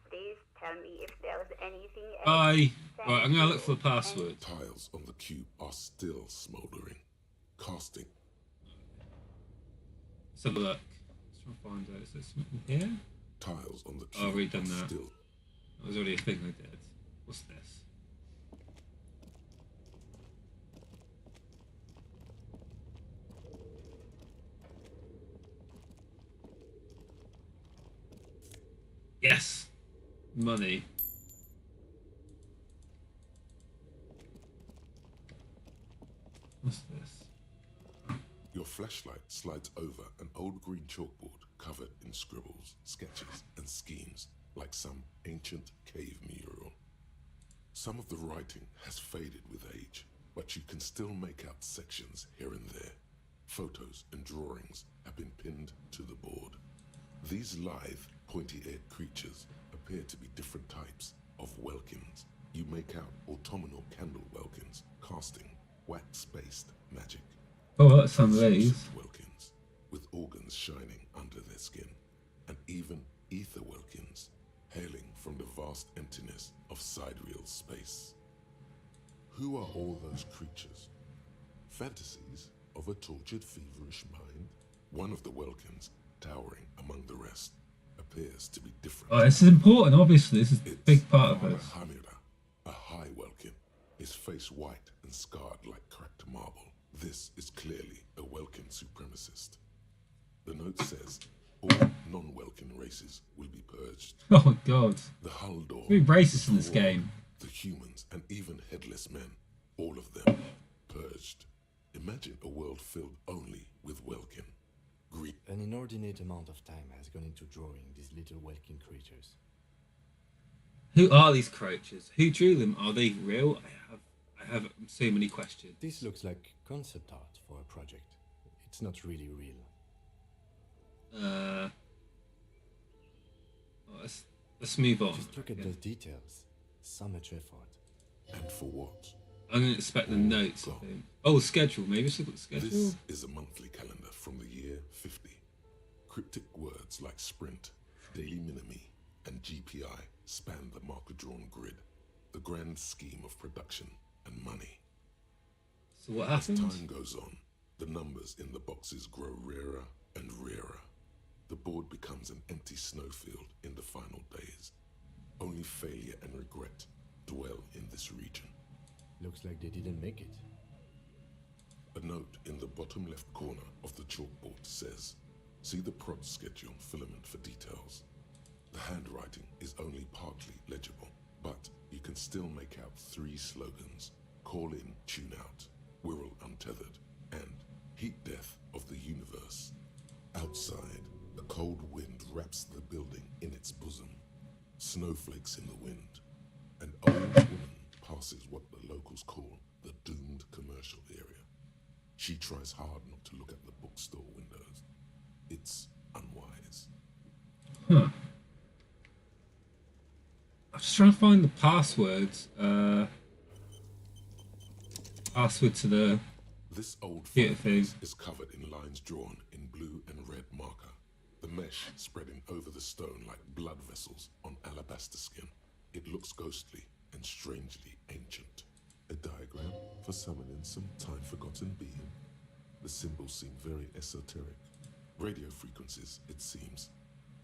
please tell me if there's anything else. Bye. Thank Alright, I'm gonna you. look for the password. Tiles on the cube are still smoldering, casting. Let's have a look. Let's try and find out. Is there something here? Tiles on the Oh, cube I've already done are that. still. That was already a thing I did. What's this? Yes! Money. What's this? Your flashlight slides over an old green chalkboard covered in scribbles, sketches, and schemes like some ancient cave mural. Some of the writing has faded with age, but you can still make out sections here and there. Photos and drawings have been pinned to the board. These lithe, pointy-eared creatures appear to be different types of welkins. You make out autumnal candle welkins casting wax-based magic. Oh, that's some of these. Welkins, with organs shining under their skin, and even ether welkins, hailing from the vast emptiness of sidereal space. Who are all those creatures? Fantasies of a tortured, feverish mind? One of the welkins, towering among the rest, appears to be different. Oh, this is important, obviously. This is a big part of Father this. Hamira, a high welkin, his face white and scarred like cracked marble. This is clearly a Welkin supremacist. The note says all non-Welkin races will be purged. Oh my god. The Haldor, Very racist in this the Dwarf, game. the humans, and even headless men, all of them purged. Imagine a world filled only with Welkin. An inordinate amount of time has gone into drawing these little Welkin creatures. Who are these creatures? Who drew them? Are they real? I have so many questions. This looks like concept art for a project. It's not really real. Let's move on. Just look at those details. So much effort. And for what? I'm going to expect the notes, I think. Oh, schedule. Maybe it's the schedule. This is a monthly calendar from the year 50. Cryptic words like sprint, daily minimi, and GPI span the marker-drawn grid, the grand scheme of production and money. So what happens? As time goes on, the numbers in the boxes grow rarer and rarer. The board becomes an empty snowfield in the final days. Only failure and regret dwell in this region. Looks like they didn't make it. A note in the bottom left corner of the chalkboard says, "See the prod schedule filament for details." The handwriting is only partly legible, but you can still make out 3 slogans: Call in, Tune out, Wirral Untethered, and Heat Death of the Universe. Outside, a cold wind wraps the building in its bosom. Snowflakes in the wind. An old woman passes what the locals call the doomed commercial area. She tries hard not to look at the bookstore windows. It's unwise. Huh. I'm just trying to find the passwords. Password to the This old thing. fireplace is covered in lines drawn in blue and red marker. The mesh spreading over the stone like blood vessels on alabaster skin. It looks ghostly and strangely ancient. A diagram for summoning some time-forgotten being. The symbols seem very esoteric. Radio frequencies, it seems.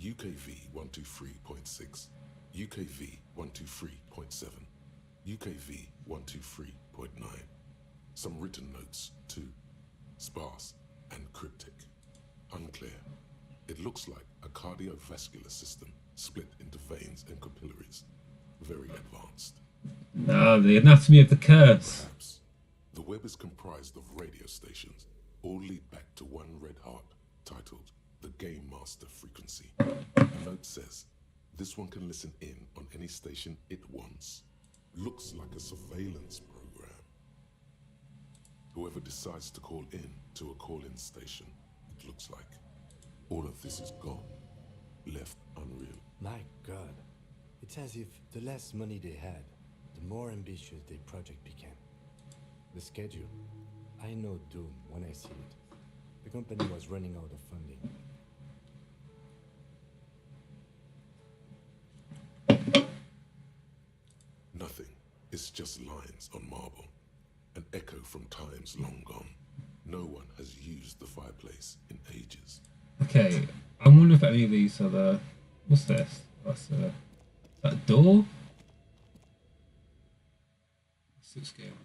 UKV 123.6, UKV 123.7, UKV 123.9. Some written notes, too. Sparse and cryptic. Unclear. It looks like a cardiovascular system split into veins and capillaries. Very advanced. The anatomy of the curse. Perhaps. The web is comprised of radio stations, all lead back to one red heart, titled the Game Master Frequency. A note says, this one can listen in on any station it wants. Looks like a surveillance program. Whoever decides to call in to a call-in station, it looks like. All of this is gone, left unreal. My God. It's as if the less money they had, the more ambitious their project became. The schedule. I know doom when I see it. The company was running out of funding. Nothing. It's just lines on marble. An echo from times long gone. No one has used the fireplace in ages. Okay, I wonder if any of these are the... What's this? That's that door? What's this going on?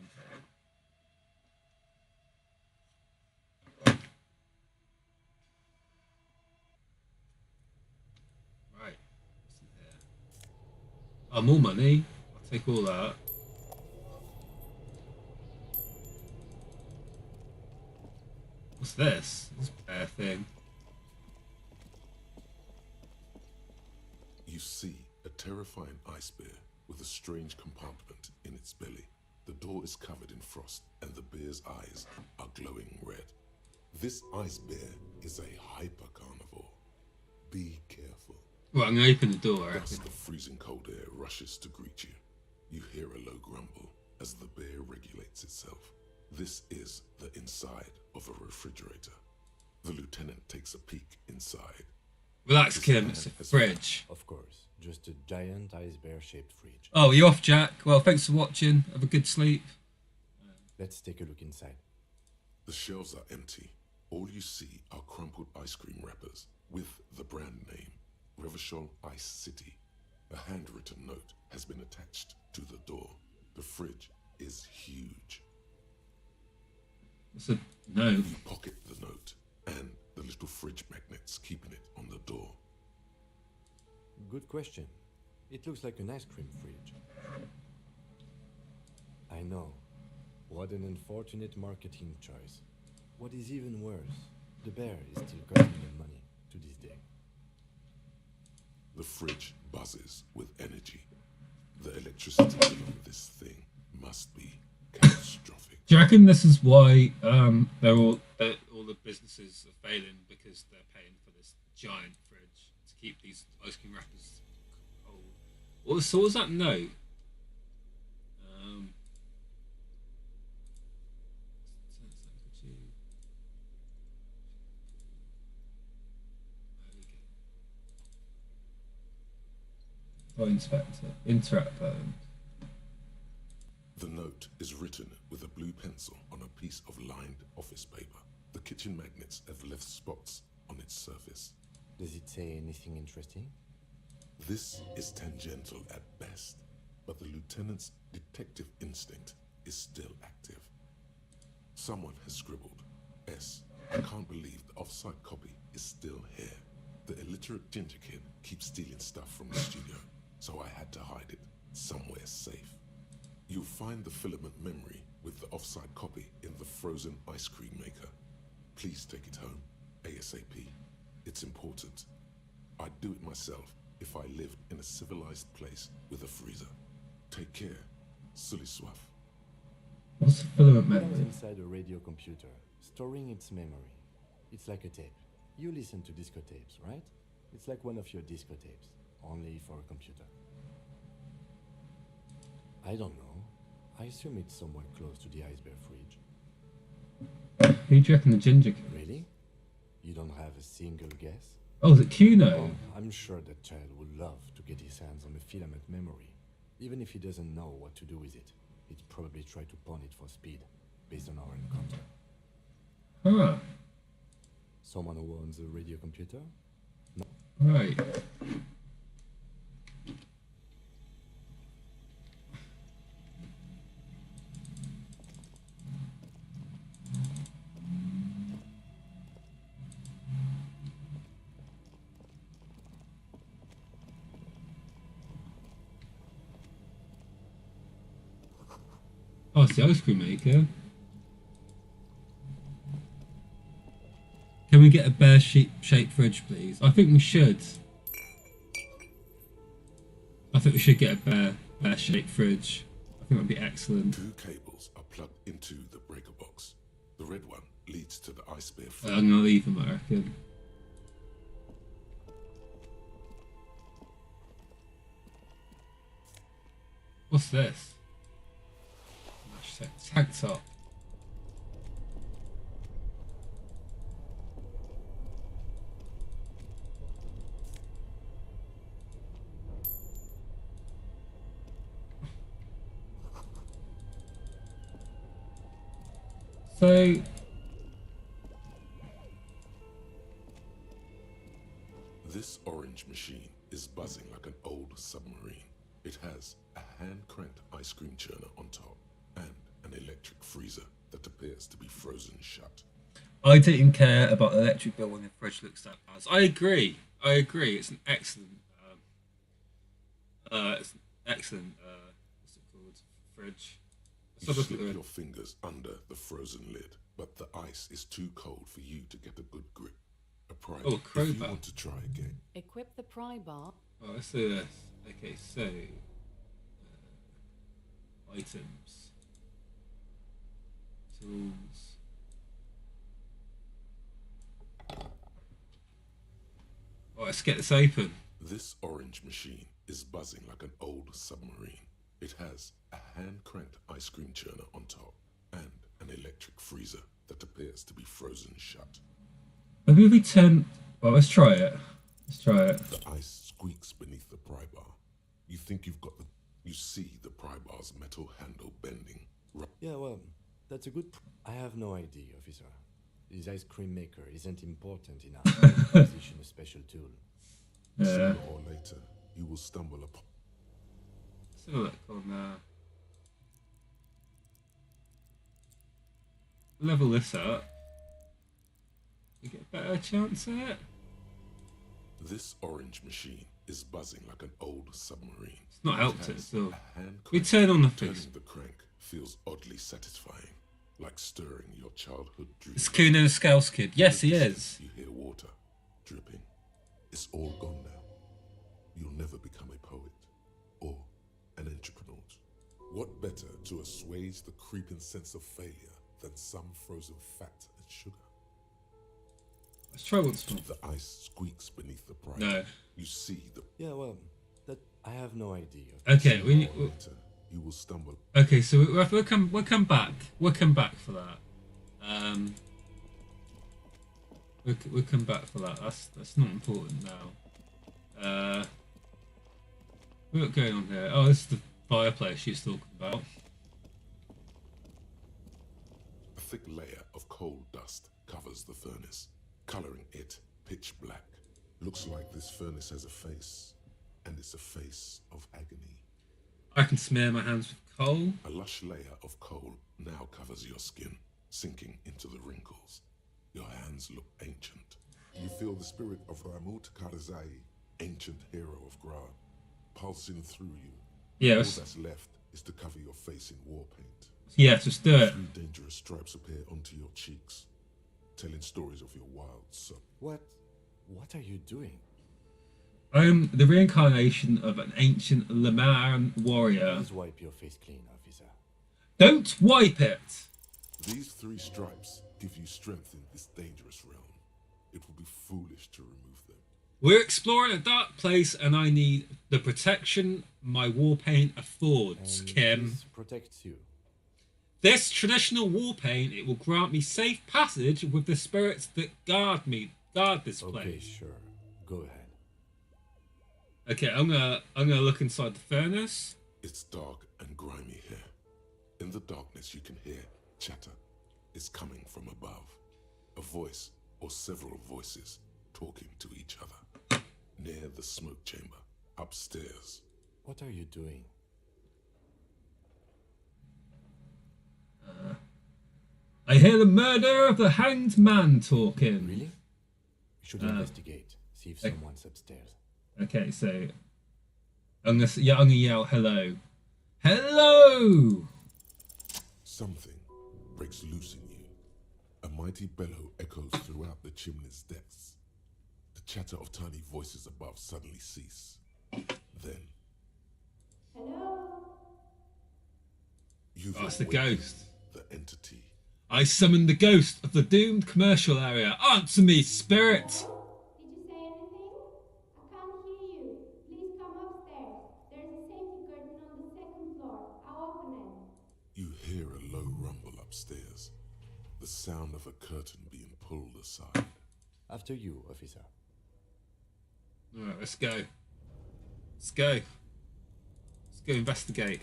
Right. What's in here? Oh, more money. I'll take all that. What's this? This bear thing. You see a terrifying ice bear with a strange compartment in its belly. The door is covered in frost and the bear's eyes are glowing red. This ice bear is a hyper carnivore. Be careful. Well, I'm going to open the door. A gust of freezing cold air rushes to greet you. You hear a low grumble as the bear regulates itself. This is the inside of a refrigerator. The lieutenant takes a peek inside. Relax, Kim. It's a fridge. Of course. Just a giant ice bear-shaped fridge. Oh, you off, Jack? Well, thanks for watching. Have a good sleep. Let's take a look inside. The shelves are empty. All you see are crumpled ice cream wrappers with the brand name, Revachol Ice City. A handwritten note has been attached to the door. The fridge is huge. It's a note. You pocket the note and the little fridge magnets keeping it on the door. Good question. It looks like an ice cream fridge. I know. What an unfortunate marketing choice. What is even worse, the bear is still costing them money to this day. The fridge buzzes with energy. The electricity bill on this thing must be catastrophic. Do you reckon this is why all the businesses are failing, because they're paying for this giant fridge to keep these ice cream wrappers cold? So what was that note? Oh, inspector. Interact button. The note is written with a blue pencil on a piece of lined office paper. The kitchen magnets have left spots on its surface. Does it say anything interesting? This is tangential at best, but the lieutenant's detective instinct is still active. Someone has scribbled, S. I can't believe the off-site copy is still here. The illiterate ginger kid keeps stealing stuff from the studio, so I had to hide it somewhere safe. You'll find the filament memory with the off-site copy in the frozen ice cream maker. Please take it home, ASAP. It's important. I'd do it myself if I lived in a civilized place with a freezer. Take care. Sully Swaff. What's the filament It comes memory? inside a radio computer, storing its memory. It's like a tape. You listen to disco tapes, right? It's like one of your disco tapes, only for a computer. I don't know. I assume it's somewhere close to the iceberg fridge. Who do you reckon the ginger kid? Really? You don't have a single guess? Oh, is it Kuno? Oh, I'm sure that child would love to get his hands on a filament memory. Even if he doesn't know what to do with it, he'd probably try to pawn it for speed, based on our encounter. Huh. Someone who owns a radio computer? No. Right. Oh, it's the ice cream maker. Can we get a bear-shaped fridge, please? I think we should. I think we should get a bear-shaped fridge. I think that'd be excellent. 2 cables are plugged into the breaker box. The red one leads to the ice bear fridge. I'm gonna leave them, I reckon. What's this? Tag top. So This orange machine is buzzing like an old submarine. It has a hand-cranked ice cream churner on top and an electric freezer that appears to be frozen shut. I didn't care about the electric bill when the fridge looks that bad. I agree. It's an excellent. What's it called? Fridge. You slip your fingers under the frozen lid, but the ice is too cold for you to get a good grip. A pry. Oh, if you crowbar. want to try again. Equip the pry bar. Oh, let's do this. Okay, so items, tools. Oh, let's get this open. This orange machine is buzzing like an old submarine. It has a hand-cranked ice cream churner on top and an electric freezer that appears to be frozen shut. Maybe we turn. Well, let's try it. The ice squeaks beneath the pry bar. You think you've got the... You see the pry bar's metal handle bending. Yeah, well, that's a good... I have no idea, officer. This ice cream maker isn't important enough to position a special tool. Sooner or later, you will stumble upon... Let's have a look on level this up. We get a better chance at it. This orange machine is buzzing like an old submarine. It's not helped it has still. a hand We crank. turn on the Turning fix. the crank feels oddly satisfying, like stirring your childhood dreams. It's Kuno Scouse Kid. Yes, he is. You hear water dripping. It's all gone now. You'll never become a poet or an What better to assuage the creeping sense of failure than some frozen fat and sugar? Let's try once more. The ice squeaks beneath the bright. No. You see the... Yeah, well, that I have no idea. Okay, we. You will stumble. Okay, so we'll come back. We'll come back for that. We'll come back for that. That's not important now. What's going on here? Oh, this is the fireplace she's talking about. A thick layer of coal dust covers the furnace, coloring it pitch black. Looks like this furnace has a face, and it's a face of agony. I can smear my hands with coal. A lush layer of coal now covers your skin, sinking into the wrinkles. Your hands look ancient. You feel the spirit of Ramut Karzai, ancient hero of Grad, pulsing through you. Yes. All that's left is to cover your face in war paint. Yes, let's do it. 3 dangerous stripes appear onto your cheeks, telling stories of your wild son. What are you doing? I am the reincarnation of an ancient Lamaran warrior. Please wipe your face clean, officer. Don't wipe it! These 3 stripes give you strength in this dangerous realm. It would be foolish to remove them. We're exploring a dark place and I need the protection my war paint affords, And Kim. this protects you. This traditional war paint, it will grant me safe passage with the spirits that guard this place. Okay, sure. Go ahead. Okay, I'm gonna look inside the furnace. It's dark and grimy here. In the darkness you can hear chatter. It's coming from above. A voice or several voices talking to each other. Near the smoke chamber, upstairs. What are you doing? I hear the murder of the hanged man talking. Really? We should investigate. See if someone's upstairs. Okay, so I'm gonna yell hello. Hello! Something breaks loose in you. A mighty bellow echoes throughout the chimney's depths. The chatter of tiny voices above suddenly cease. Then... Hello? You've Oh, it's the awakened ghost. The entity. I summon the ghost of the doomed commercial area. Answer me, spirit! Did you say anything? I can't hear you. Please come upstairs. There's a safety curtain on the 2nd floor. I'll open it. You hear a low rumble upstairs. The sound of a curtain being pulled aside. After you, officer. Alright, let's go. Let's go. Let's go investigate.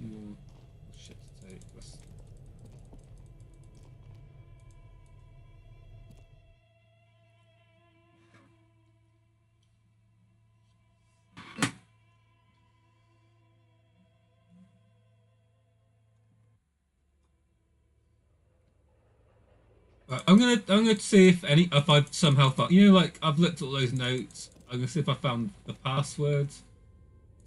More shit to take. Let's... I'm gonna see if I somehow found, like I've looked at all those notes. I'm gonna see if I found the password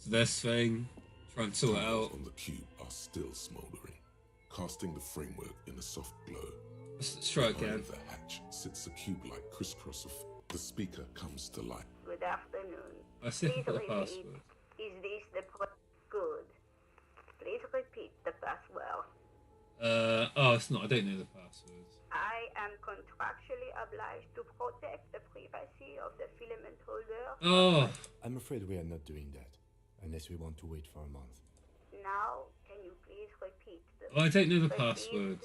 to this thing. Try and sort it out. On the cube are still smoldering, casting the framework in a soft glow. Let's try again. Behind the hatch sits a cube-like crisscross of... The speaker comes to life. Good afternoon. Let's see if I Please got the repeat. password. Is this the good? Please repeat the password. Oh, it's not. I don't know the password. I am contractually obliged to protect the privacy of the filament holder. Oh. I'm afraid we are not doing that, unless we want to wait for a month. Now, can you please repeat the... Oh, I don't know the Repeat password.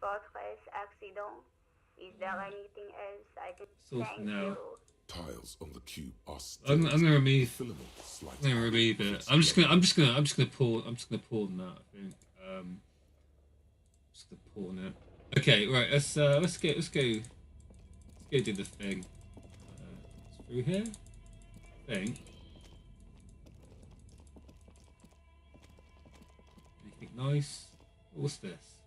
Fortress accident. Is there anything else I can... Sort Thank now. you. Tiles on the cube are still... I'm gonna remove. Filament slides I'm gonna remove it. I'm just gonna pull. I'm just gonna pawn that. I think. Just gonna pawn it. Okay, right. Let's go do the thing. Through here. I think. Anything nice? What's this?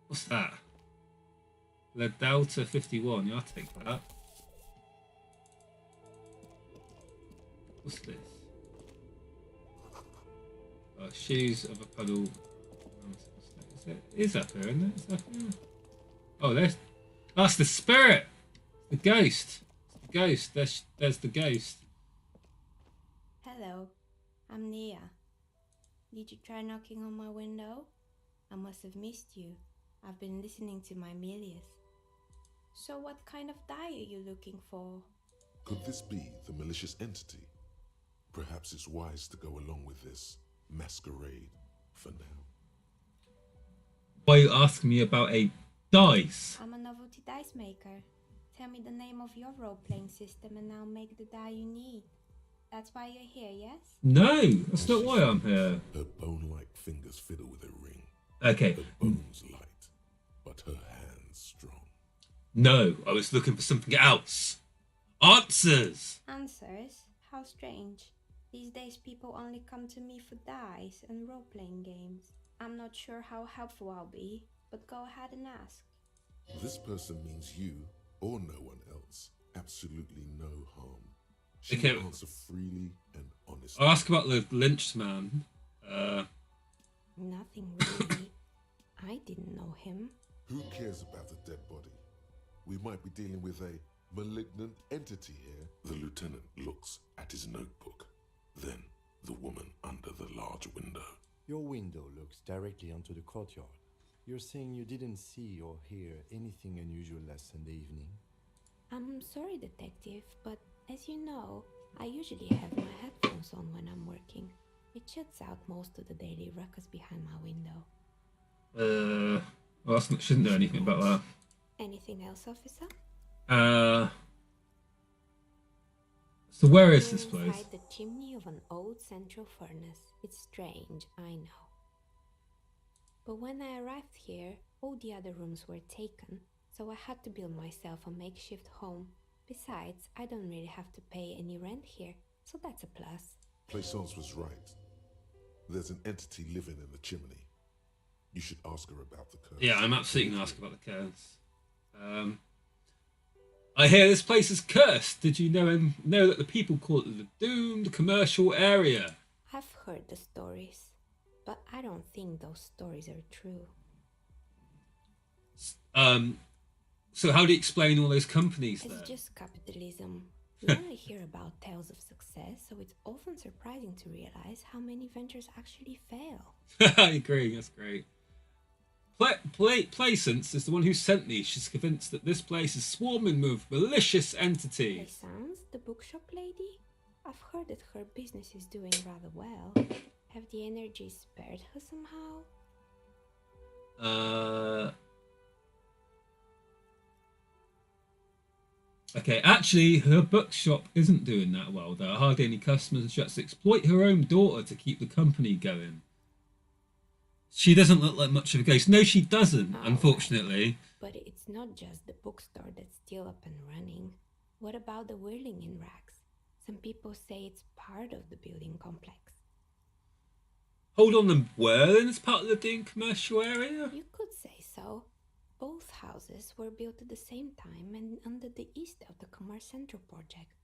What's that? The Delta 51. Yeah, I'll take that. What's this? Shoes of a puddle. Is that here, isn't it? Is that here? Oh, that's the spirit! The ghost! It's the ghost. There's the ghost. Hello. Hello, I'm Nia. Did you try knocking on my window? I must have missed you. I've been listening to my Milius. So what kind of die are you looking for? Could this be the malicious entity? Perhaps it's wise to go along with this masquerade for now. Why are you asking me about a dice? I'm a novelty dice maker. Tell me the name of your role-playing system and I'll make the die you need. That's why you're here, yes? No, that's not why I'm here. Her bone-like fingers fiddle with a ring. Okay. Her bones light, but her hands strong. No, I was looking for something else. Answers! Answers? How strange. These days people only come to me for dice and role-playing games. I'm not sure how helpful I'll be, but go ahead and ask. This person means you, or no one else. Absolutely no harm. She Okay. will answer freely and honestly. I'll ask about the lynched man. Nothing really. I didn't know him. Who cares about the dead body? We might be dealing with a malignant entity here. The lieutenant looks at his notebook. Then the woman under the large window. Your window looks directly onto the courtyard. You're saying you didn't see or hear anything unusual last Sunday evening? I'm sorry, detective, but as you know, I usually have my headphones on when I'm working. It shuts out most of the daily ruckus behind my window. Well, shouldn't know anything about that. Anything else, officer? So where is this We're place? inside the chimney of an old central furnace. It's strange, I know. But when I arrived here, all the other rooms were taken, so I had to build myself a makeshift home. Besides, I don't really have to pay any rent here, so that's a plus. Plaisance was right. There's an entity living in the chimney. You should ask her about the curse. Yeah, I'm absolutely going to ask about the curse. I hear this place is cursed. Did you know that the people call it the doomed commercial area? I've heard the stories, but I don't think those stories are true. So how do you explain all those companies It's there? just capitalism. We only hear about tales of success, so it's often surprising to realize how many ventures actually fail. I agree, that's great. Plaisance is the one who sent me. She's convinced that this place is swarming with malicious entities. Plaisance, the bookshop lady? I've heard that her business is doing rather well. Have the energies spared her somehow? Okay, actually, her bookshop isn't doing that well. There are hardly any customers, and she has to exploit her own daughter to keep the company going. She doesn't look like much of a ghost. No, she doesn't, unfortunately. But it's not just the bookstore that's still up and running. What about the whirling in rags? Some people say it's part of the building complex. Hold on, the whirling is part of the Dean commercial area? You could say so. Both houses were built at the same time and under the East of the Commerce Central project.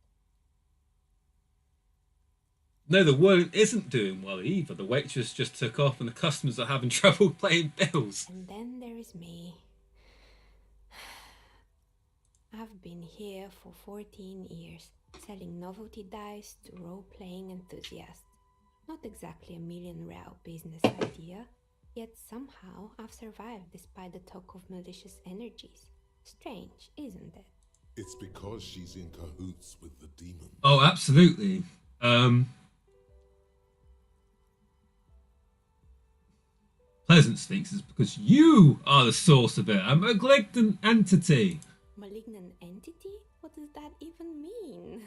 No, the whirling isn't doing well either. The waitress just took off and the customers are having trouble paying bills. And then there is me. I've been here for 14 years, selling novelty dice to role-playing enthusiasts. Not exactly a million-real business idea, yet somehow I've survived despite the talk of malicious energies. Strange, isn't it? It's because she's in cahoots with the demon. Oh, absolutely. Pleasance thinks it's because you are the source of it. A malignant entity. Malignant entity? What does that even mean?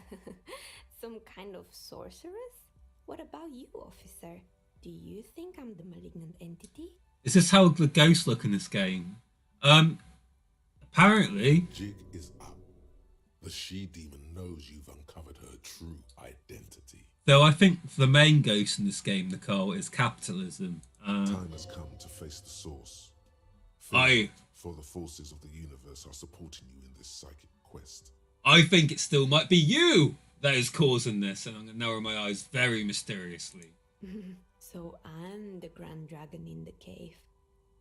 Some kind of sorceress? What about you, officer? Do you think I'm the malignant entity? Is this how the ghosts look in this game? Apparently. Jig is up. The she-demon knows you've uncovered her true identity. Though I think the main ghost in this game, Nicole, is capitalism. Time has come to face the source. For the forces of the universe are supporting you in this psychic quest. I think it still might be you that is causing this, and I'm going to narrow my eyes very mysteriously. So I'm the Grand Dragon in the cave.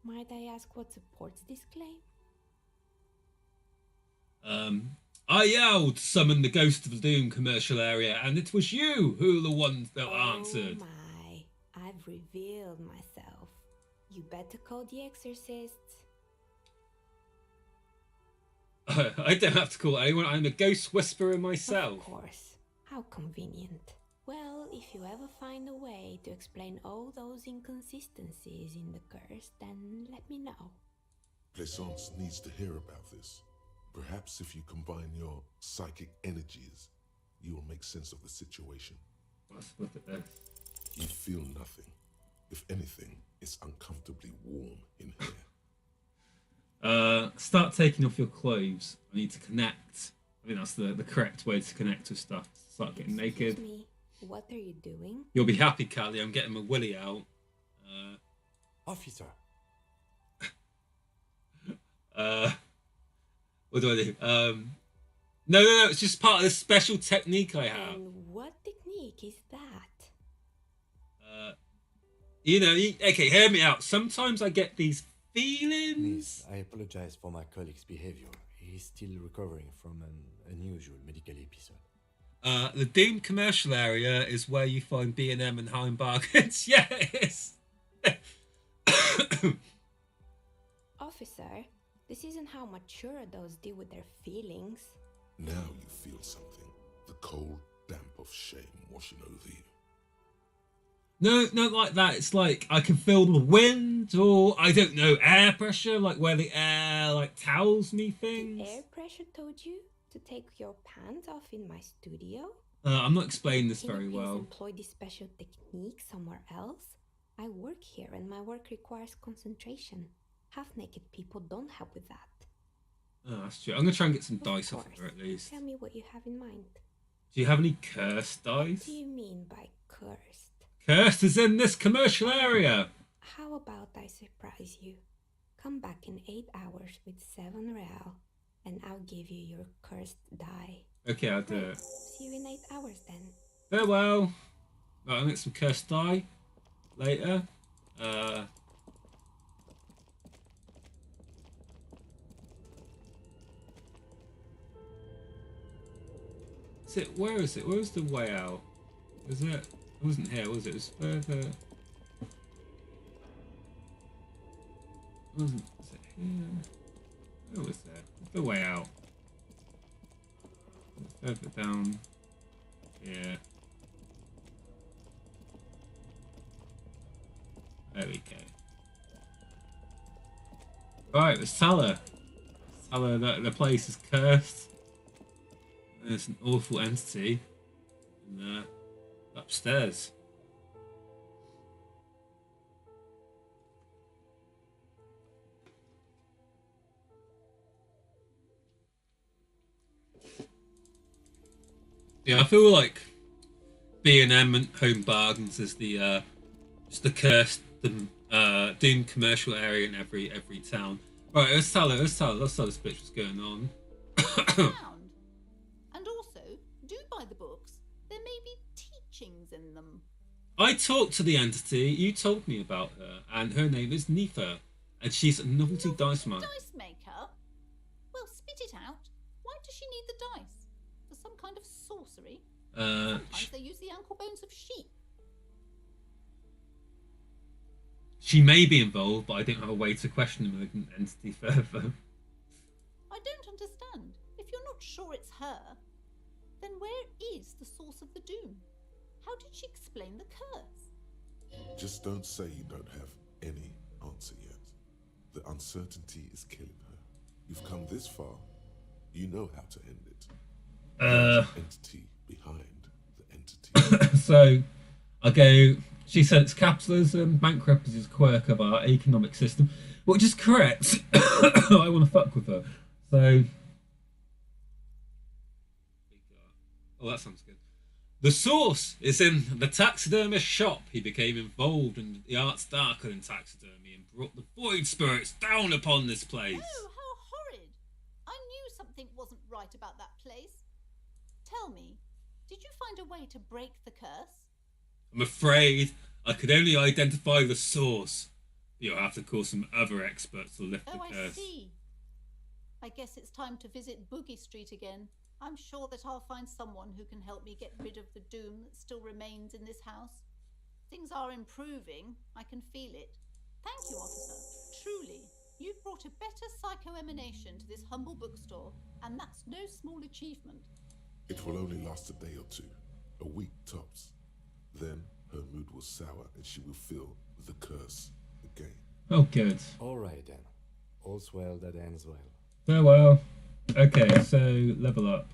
Might I ask what supports this claim? I yelled, summon the ghost of the Doom commercial area, and it was you who were the ones that answered. Oh my, I've revealed myself. You better call the exorcists. I don't have to call anyone, I'm a ghost whisperer myself. Of course. How convenient. Well, if you ever find a way to explain all those inconsistencies in the curse, then let me know. Plaisance needs to hear about this. Perhaps if you combine your psychic energies, you will make sense of the situation. Let's look at this. You feel nothing. If anything, it's uncomfortably warm in here. Start taking off your clothes. I need to connect. I think that's the correct way to connect with stuff. Start getting naked. Excuse me, what are you doing? You'll be happy, Callie. I'm getting my willy out. Officer. What do I do? No, it's just part of the special technique I have. And what technique is that? Okay, hear me out. Sometimes I get these feelings. Miss, I apologize for my colleague's behavior. He's still recovering from an unusual medical episode. The Doom commercial area is where you find B&M and Home Bargains. Yes. Officer, this isn't how mature adults deal with their feelings. Now you feel something. The cold damp of shame washing over you. No, not like that. It's like I can feel the wind, or I don't know, air pressure, like where the air like towels me things. Air pressure told you to take your pants off in my studio? I'm not explaining this very Can you well. employ this special technique somewhere else? I work here and my work requires concentration. Half-naked people don't help with that. Oh, that's true. I'm gonna try and get some Of dice off course. of her at least. Tell me what you have in mind. Do you have any cursed What dice? do you mean by cursed? Cursed is in this commercial area. How about I surprise you? Come back in 8 hours with 7 real, and I'll give you your cursed die. Okay, I'll do Great. it. See you in 8 hours then. Farewell. Right, I'll get some cursed die later. Where is it? Where's the way out? Is it? It wasn't here, was it? It was further. Wasn't? Is it here? Where was that? What's the way out? Further down. Yeah. There we go. Right, let's tell her. Tell her that the place is cursed. There's an awful entity upstairs. Yeah, I feel like B&M and Home Bargains is the just the cursed Doom commercial area in every town. Right, let's tell this bitch what's going on. And also, do buy the books. There may be teachings in them. I talked to the entity you told me about her, and her name is Nifa, and she's a novelty dice man. Dice maker? Well, spit it out. Why does she need the dice? For some kind of sorcery? Sometimes they use the ankle bones of sheep. She may be involved, but I don't have a way to question the malignant entity further. I don't understand. If you're not sure it's her, then where is the source of the doom? How did she explain the curse? Just don't say you don't have any answer yet. The uncertainty is killing her. You've come this far. You know how to end it. There's an entity behind the entity. So, I go. She said it's capitalism, bankruptcy is a quirk of our economic system, which is correct. I want to fuck with her. So, oh, that sounds good. The source is in the taxidermist shop. He became involved in the arts darker than taxidermy and brought the void spirits down upon this place. Oh, how horrid! I knew something wasn't right about that place. Tell me, did you find a way to break the curse? I'm afraid I could only identify the source. You'll have to call some other experts to lift the curse. I see. I guess it's time to visit Boogie Street again. I'm sure that I'll find someone who can help me get rid of the doom that still remains in this house. Things are improving. I can feel it. Thank you, officer. Truly, you've brought a better psycho-emanation to this humble bookstore, and that's no small achievement. It will only last a day or two, a week tops. Then her mood will sour and she will feel the curse again. Oh, good. All right then. All's well that ends well. Farewell. Okay, so level up.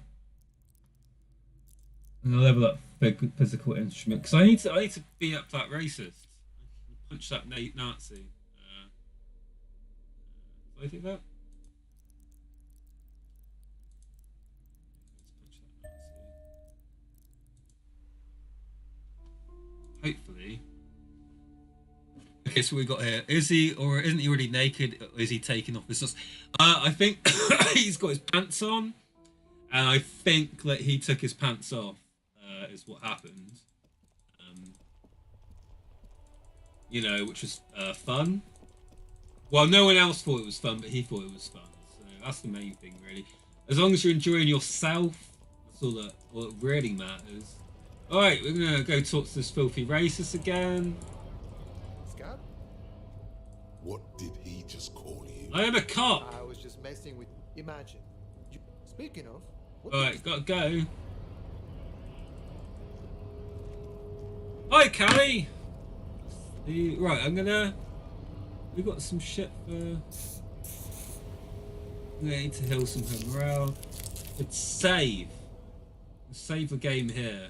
I'm gonna level up physical instrument because I need to beat up that racist. Punch that Nazi. Did I do that? Hopefully. Okay, so we got here. Is he or isn't he already naked? Or is he taking off his socks? I think he's got his pants on, and I think that he took his pants off. Is what happened. You know, which was fun. Well, no one else thought it was fun, but he thought it was fun. So that's the main thing, really. As long as you're enjoying yourself, that's all that really matters. All right, we're gonna go talk to this filthy racist again. Scott? What did he just call you? I am a cop. I was just messing with. Imagine. Speaking of. All right, gotta go. Hi, Callie. Right, I'm gonna. We got some shit for. I'm gonna need to heal some of her morale. Let's save. Let's save the game here.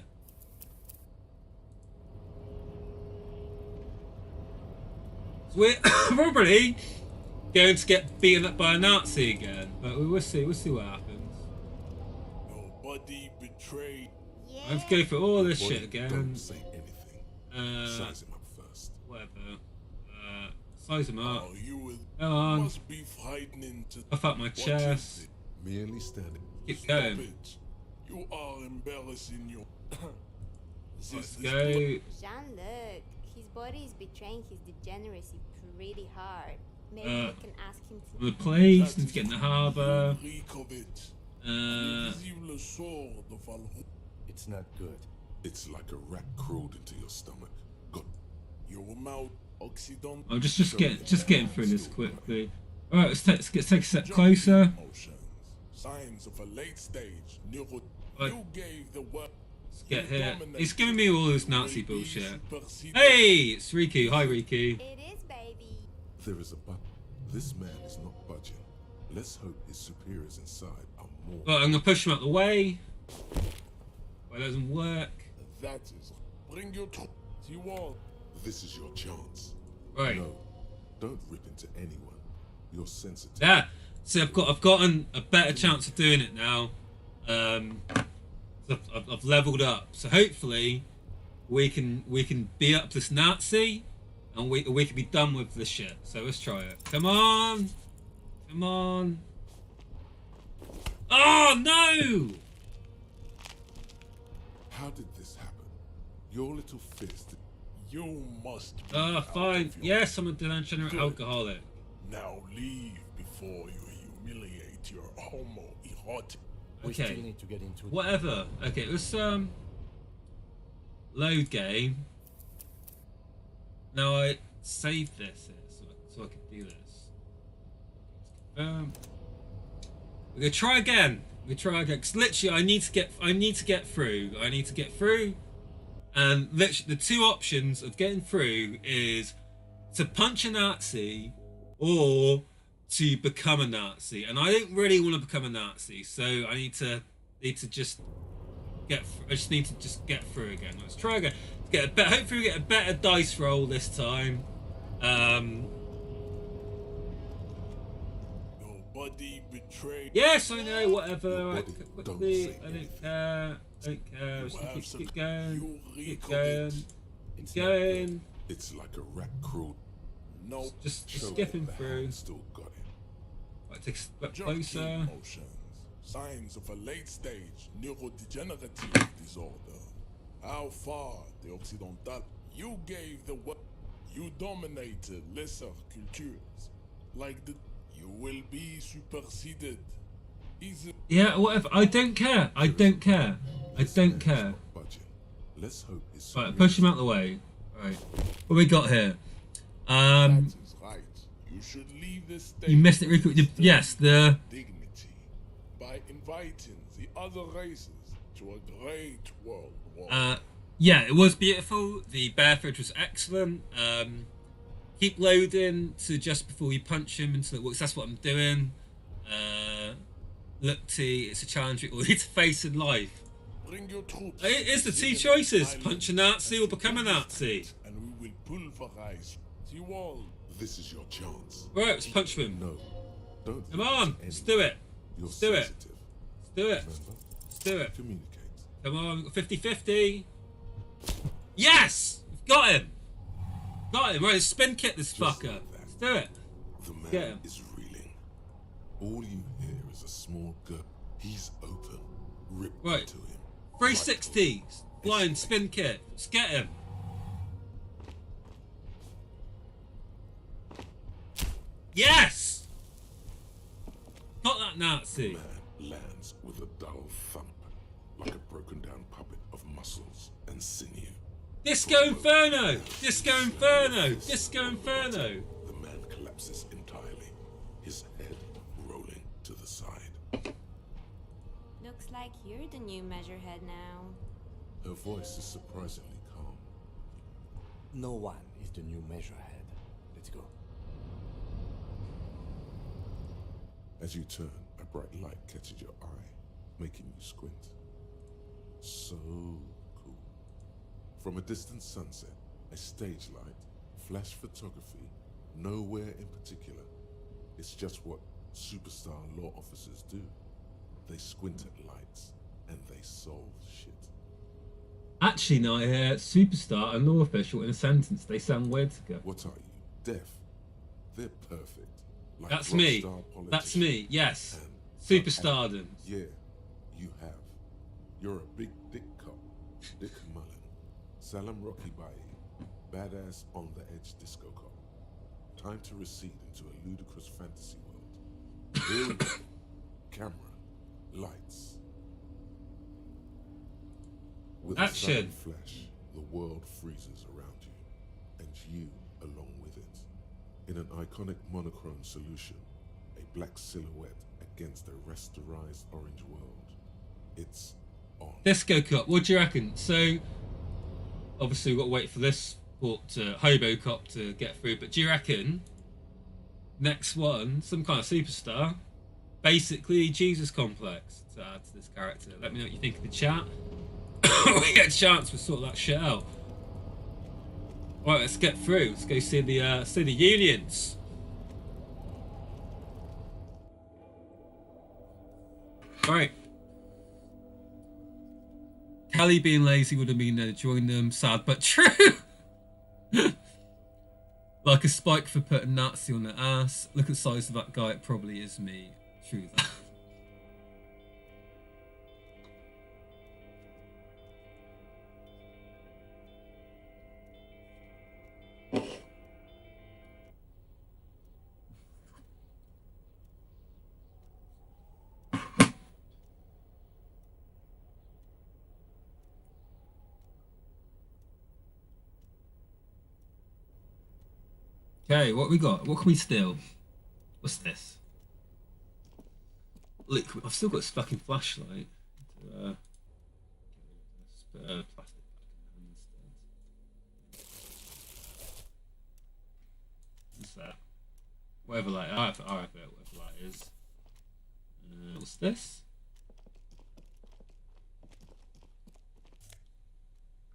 So we're probably going to get beaten up by a Nazi again, but we'll see. We'll see what happens. Nobody betrayed. I have to go through all this shit again. Don't say anything. Size him up first. Whatever. Size him up. Oh, you Come on. must be frightening to. Puff up my What is chest. it? Merely standing. Keep Stop going. it. You are embarrassing your. Let's go. Jean-Luc, his body is betraying his degeneracy pretty hard. Maybe we can ask him to. The place, need to get in the harbour. Invisible sword of Valhalla. It's not good. It's like a rat crawled into your stomach. Got Your mouth, Occident. I'm just getting through this quickly. All right, let's take a step closer. Signs of a late stage. Right. You gave the word. Let's get here. He's giving me all this Nazi bullshit. Hey, it's Riku. Hi, Riku. It is, baby. There is a button. This man is not budging. Let's hope his superiors inside are more. Well, I'm gonna push him out the way. Well, it doesn't work. That is. Bring your troops. You want. This is your chance. Right. No, don't rip into anyone. You're sensitive. Yeah. See, I've gotten a better chance of doing it now. I've leveled up, so hopefully we can beat up this Nazi, and we can be done with this shit. So let's try it. Come on, come on. Oh no! How did this happen? Your little fist. You must. Fine. Yes, I'm a degenerate alcoholic. Now leave before you humiliate your homoerotic. We still Okay. need to get into Whatever. Okay, let's load game. Now I saved this here, so I could do this. We're gonna try again. Cause literally I need to get through. And literally the two options of getting through is to punch a Nazi or to become a Nazi, and I don't really want to become a Nazi, so I need to just get. I just need to just get through again. Let's try again. Hopefully we get a better dice roll this time. Nobody betrayed. Yes, I know. Whatever. Nobody, Right, quickly. I don't care. Let's keep going. Keep going. Keep going. It's like a rat crawled. No. Just skipping through. Still got it. Right, take a step Junkie closer. emotions. Signs of a late stage neurodegenerative disorder. How far the Occidental? You gave the word. You dominated lesser cultures. Like the. You will be superseded. Yeah, whatever. I don't care. I don't care. I don't care. Let's hope his Right, push him out the way. Right. What we got here? That is right. You should leave this stage. You missed it, Rico. Yes, the dignity by inviting the other races to a great world war. Yeah, it was beautiful. The bear footage was excellent. Keep loading to just before you punch him into the works. That's what I'm doing. Look, T, it's a challenge we all need to face in life. Bring your troops. It is the two choices: punch a Nazi or become a Nazi. And we will pulverize the wall. This is your chance. Right, let's punch him. No, don't. Come on, let's do it. You're Let's do it. sensitive. Let's do it. Remember? Let's do it. Communicate. Come on, 50-50. Yes! We've got him! Got him. Right, let's spin kick this fucker. Let's do it. The man Get him. is reeling. All you hear is a small gurgle. He's open. Rip Right. to him. 360. Blind spin kick. Let's get him. Yes! Got that Nazi. Man lands with a dull thump, like a broken down puppet of muscles and sinew. Disco Inferno! Disco Inferno! Disco Inferno! The man collapses entirely, his head rolling to the side. Looks like you're the new measurehead now. Her voice is surprisingly calm. No one is the new measurehead. Let's go. As you turn, a bright light catches your eye, making you squint. So cool. From a distant sunset, a stage light, flash photography, nowhere in particular. It's just what superstar law officers do. They squint at lights, and they solve shit. Actually, no, I hear superstar and law official in a sentence. They sound weird together. What are you, deaf? They're perfect. Like That's rock me. star That's politicians me. Yes. and Superstardom. Yeah, you have. You're a big dick cop, Dick Mullen. Salam Rocky Bai, badass on the edge disco cop. Time to recede into a ludicrous fantasy world. Here we go. Camera, lights. With a sudden Action. flash, the world freezes around you, and you along with it. In an iconic monochrome solution, a black silhouette against a rasterized orange world. It's on. Disco Cop, what do you reckon? So, obviously we've got to wait for this Hobo Cop to get through, but do you reckon next one, some kind of superstar, basically Jesus complex to add to this character? Let me know what you think in the chat. We get a chance to sort that shit out. Right, let's get through. Let's go see the unions. Right. Kelly being lazy would have been there to join them. Sad but true. Like a spike for putting Nazi on their ass. Look at the size of that guy. It probably is me. True that. Okay, what we got? What can we steal? What's this? Liquid. I've still got this fucking flashlight. Put a plastic back in instead. What's that? Whatever that. I have it. Whatever that is. What's this?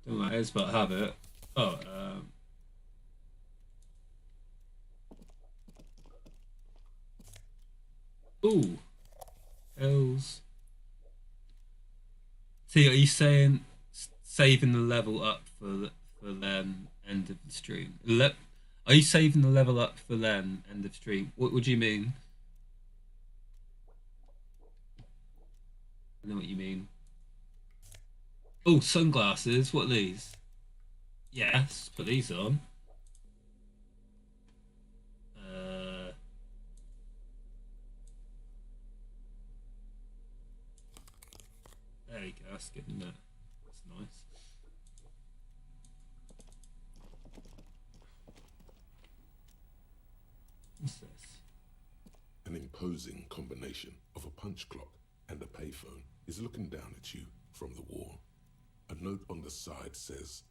Don't know what that is, but I have it. Oh, ooh. L's. See, are you saying saving the level up for then end of the stream? Are you saving the level up for then end of stream? What would you mean? I know what you mean. Oh, sunglasses. What are these? Yes, put these on. that's good, isn't it? That's nice. What's this? An imposing combination of a punch clock and a payphone is looking down at you from the wall. A note on the side says,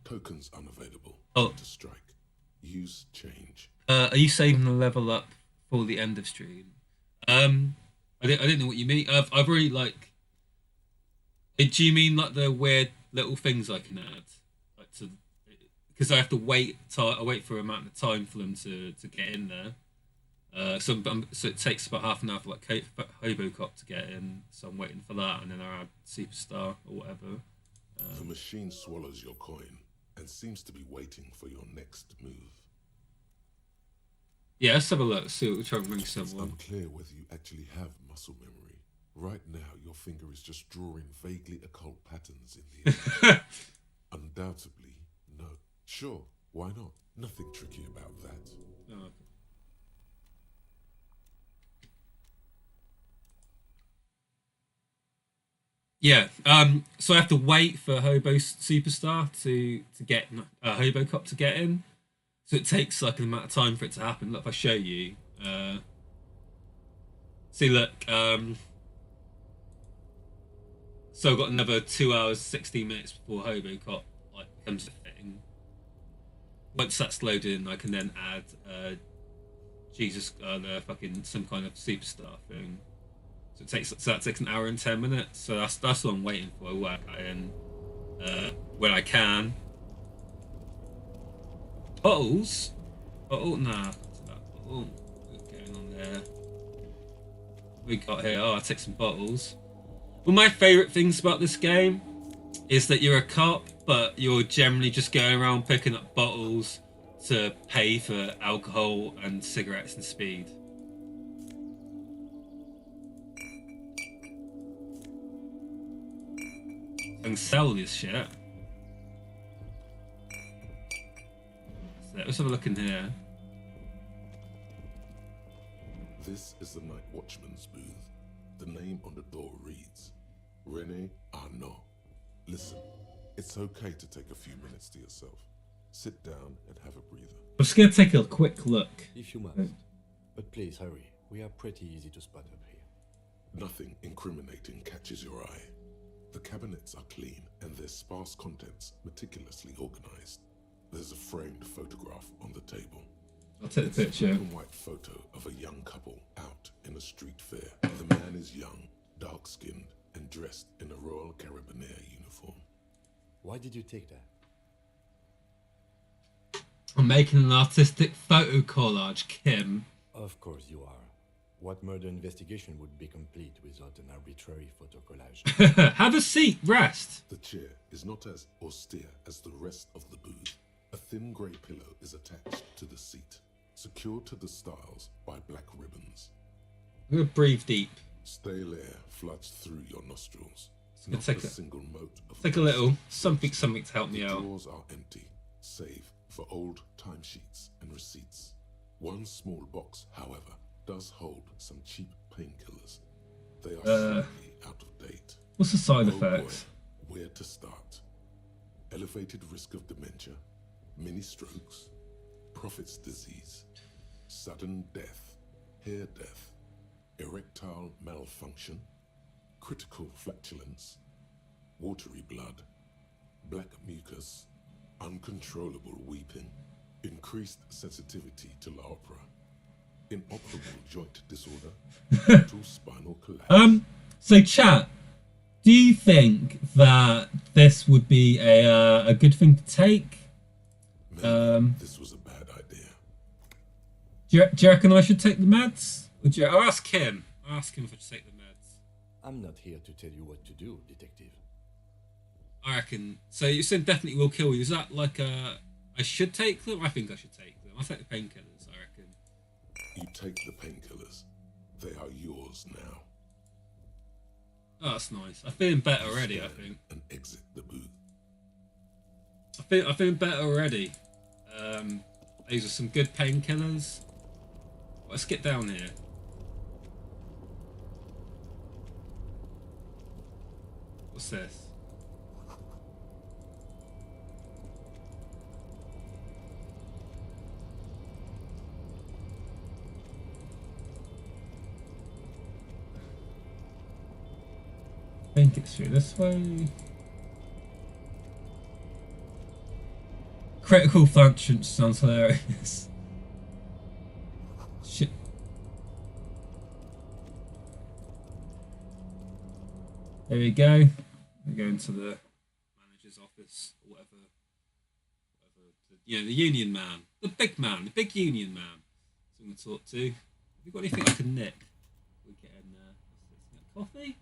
"Tokens unavailable. Oh. To strike. Use change." Are you saving the level up for the end of stream? I didn't know what you mean. I've already like. Do you mean like the weird little things I can add, like to? Because I have to wait. I wait for a amount of time for them to get in there. So it takes about half an hour for like Hobocop to get in. So I'm waiting for that, and then I add Superstar or whatever. The machine swallows your coin and seems to be waiting for your next move. Yeah, let's have a look. See what we're trying to bring someone. It's unclear whether you actually have muscle memory. Right now, your finger is just drawing vaguely occult patterns in the air. Undoubtedly, no. Sure, why not? Nothing tricky about that. Oh, okay. Yeah, so I have to wait for Hobo Superstar to get Hobocop to get in. So it takes like an amount of time for it to happen. Look, if I show you, see, look, so I've got another 2 hours, 16 minutes before Hobocop like comes to thing. Once that's loaded in, I can then add the fucking some kind of superstar thing. So that takes an hour and 10 minutes. So that's what I'm waiting for. I work in when I can. Bottles? Oh, nah. Oh, what's going on there? We got here. Oh, I'll take some bottles. One of my favourite things about this game is that you're a cop, but you're generally just going around picking up bottles to pay for alcohol and cigarettes and speed. I can sell this shit. So let's have a look in here. This is the night watchman's booth. The name on the door reads, René Arnaud. Listen, it's okay to take a few minutes to yourself. Sit down and have a breather. I'm just going to take a quick look. If you must. But please hurry. We are pretty easy to spot up here. Nothing incriminating catches your eye. The cabinets are clean and their sparse contents meticulously organized. There's a framed photograph on the table. I'll take the picture. It's a black and white photo of a young couple out in a street fair. The man is young, dark-skinned, and dressed in a Royal Carabinier uniform. Why did you take that? I'm making an artistic photo collage, Kim. Of course you are. What murder investigation would be complete without an arbitrary photo collage? Have a seat, rest. The chair is not as austere as the rest of the booth. A thin grey pillow is attached to the seat, secured to the stiles by black ribbons. I'm going to breathe deep. Stale air floods through your nostrils. Not Take a single mote of take a little something to help me out. The drawers are empty, save for old timesheets and receipts. One small box, however, does hold some cheap painkillers. They are slightly out of date. What's the side Oh effects? Boy, where to start? Elevated risk of dementia, mini strokes, prophet's disease, sudden death, hair death, erectile malfunction, critical flatulence, watery blood, black mucus, uncontrollable weeping, increased sensitivity to La Opera, inoperable joint disorder, total spinal collapse. So chat, do you think that this would be a good thing to take? This was a bad idea. Do you reckon I should take the meds? I'll ask him. I'll ask him if I should take the meds. I'm not here to tell you what to do, detective. I reckon. So you said definitely will kill you. Is that like I should take them? I think I should take them. I'll take the painkillers, I reckon. You take the painkillers. They are yours now. Oh, that's nice. I'm feeling better already, I think. And exit the booth. I'm feeling better already. These are some good painkillers. Let's get down here. What's this? I think it's through this way. Critical function sounds hilarious. Shit. There we go. We go into the manager's office, or whatever. The union man, the big union man. So I'm gonna talk to. Have you got anything I can nick? We get in there. Coffee?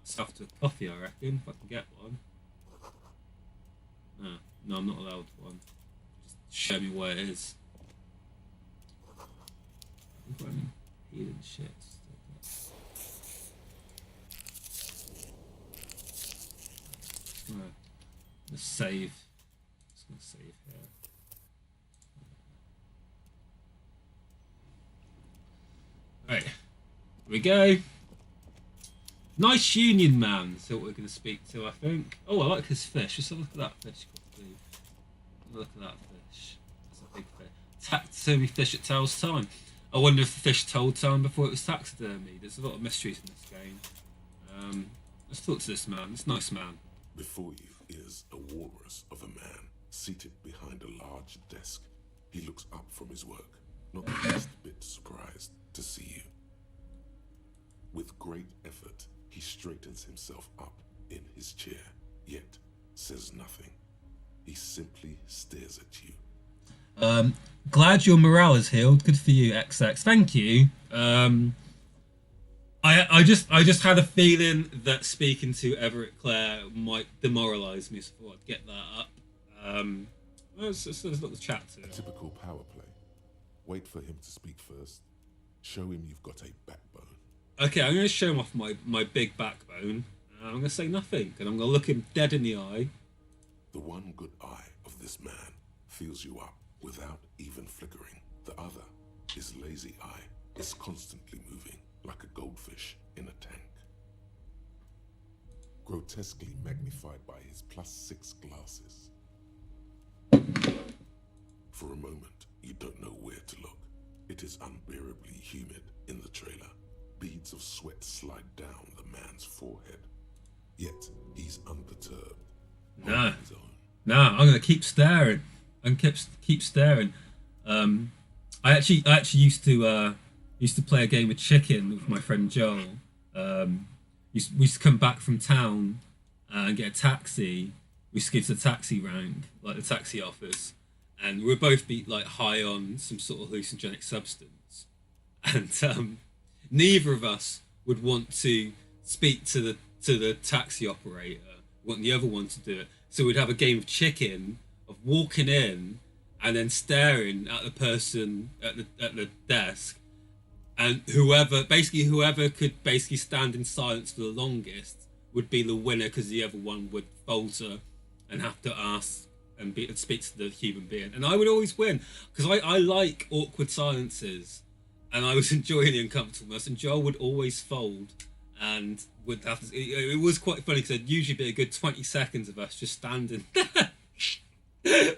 Stuff to a coffee, I reckon, if I can get one. No, I'm not allowed one. Just show me where it is. I've got any healing shit. Let's save. Just gonna save here. Right, here we go. Nice union man. So what we're going to speak to, I think. Oh, I like his fish. Just have a look at that fish. Look at that fish. That's a big fish. Taxidermy fish at Tail's time. I wonder if the fish told time before it was taxidermy. There's a lot of mysteries in this game. Let's talk to this man. This nice man. Before you is a walrus of a man seated behind a large desk. He looks up from his work, not the least bit surprised to see you. With great effort, he straightens himself up in his chair, yet says nothing. He simply stares at you. Glad your morale is healed. Good for you, XX. Thank you. I just had a feeling that speaking to Everett Clare might demoralise me, so I thought I'd get that up. There's not the chat to it. A typical power play. Wait for him to speak first. Show him you've got a backbone. Okay, I'm going to show him off my big backbone. I'm going to say nothing, and I'm going to look him dead in the eye. The one good eye of this man fills you up without even flickering. The other, his lazy eye, is constantly moving like a goldfish in a tank. Grotesquely magnified by his +6 glasses. For a moment, you don't know where to look. It is unbearably humid in the trailer. Beads of sweat slide down the man's forehead. Yet, he's unperturbed. No, I'm going to keep staring. And keep staring. I actually used to play a game of chicken with my friend Joel. We used to come back from town and get a taxi. We used to go to the taxi rank, like the taxi office, and we'd both be like high on some sort of hallucinogenic substance, and neither of us would want to speak to the taxi operator. We want the other one to do it. So we'd have a game of chicken, of walking in and then staring at the person at the desk, and whoever could stand in silence for the longest would be the winner, because the other one would falter and have to ask and speak to the human being. And I would always win, because I like awkward silences, and I was enjoying the uncomfortableness, and Joel would always fold and would have to, it was quite funny, because it'd usually be a good 20 seconds of us just standing there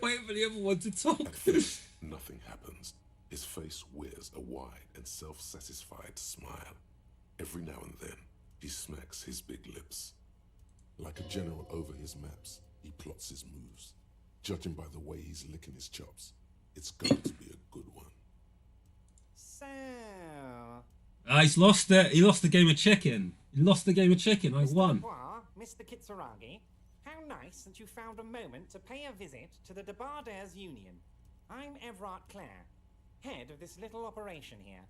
waiting for the other one to talk. At first, nothing happens. His face wears a wide and self-satisfied smile. Every now and then, he smacks his big lips. Like a general over his maps, he plots his moves. Judging by the way he's licking his chops, it's going to be a good one. So... he's lost it. He lost the game of chicken. I won. Mr. Kitsuragi, how nice that you found a moment to pay a visit to the Debardairs Union. I'm Everard Clare, head of this little operation here.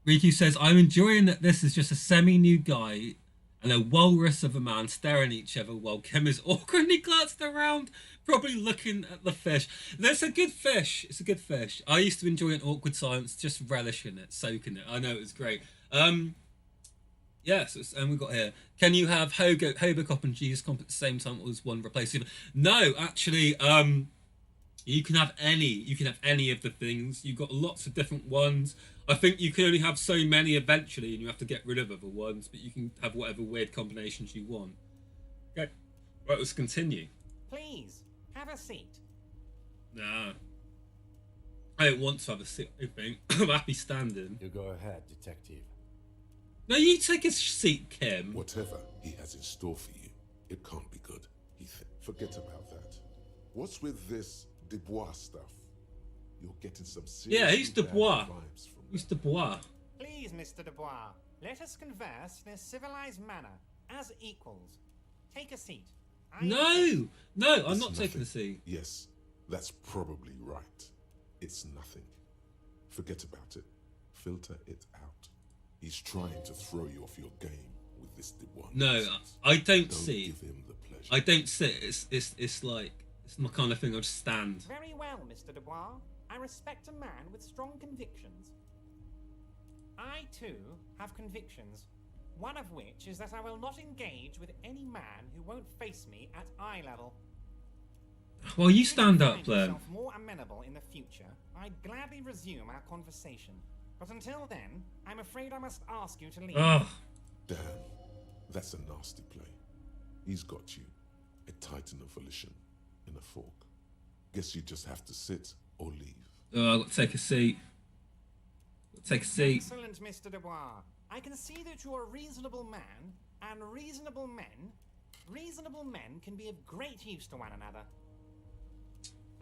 Riku says, I'm enjoying that this is just a semi-new guy and a walrus of a man staring at each other while Kim is awkwardly glanced around, probably looking at the fish. That's a good fish. It's a good fish. I used to enjoy an awkward silence, just relishing it, soaking it. I know, it was great. Yes, and we've got here. Can you have Hobocop and Jesus Comp at the same time, or does one replace the other? No, actually, you can have any. You can have any of the things. You've got lots of different ones. I think you can only have so many eventually, and you have to get rid of other ones, but you can have whatever weird combinations you want. Okay, right, let's continue. Please, have a seat. Nah. I don't want to have a seat, I think. I'm happy standing. You go ahead, detective. No, you take a seat, Kim. Whatever he has in store for you, it can't be good. Forget about that. What's with this Dubois stuff? You're getting some serious. Yeah, he's Dubois. He's Dubois. Please, Mr. Dubois, let us converse in a civilized manner, as equals. Take a seat. No, I'm It's not taking nothing. a seat. Yes, that's probably right. It's nothing. Forget about it. Filter it out. He's trying to throw you off your game with this Dubois. No, nonsense. I don't sit. Give him the pleasure. I don't sit. It's like it's my kind of thing. I just stand. Very well, Mr. Dubois. I respect a man with strong convictions. I, too, have convictions. One of which is that I will not engage with any man who won't face me at eye level. Well, you stand up If you then. find yourself more amenable in the future, I'd gladly resume our conversation. But until then, I'm afraid I must ask you to leave. Ugh. Damn, that's a nasty play. He's got you. A titan of volition in a fork. Guess you just have to sit or leave. Oh, I've got to take a seat. Take a seat. Excellent, Mr. Dubois. I can see that you're a reasonable man, and reasonable men can be of great use to one another.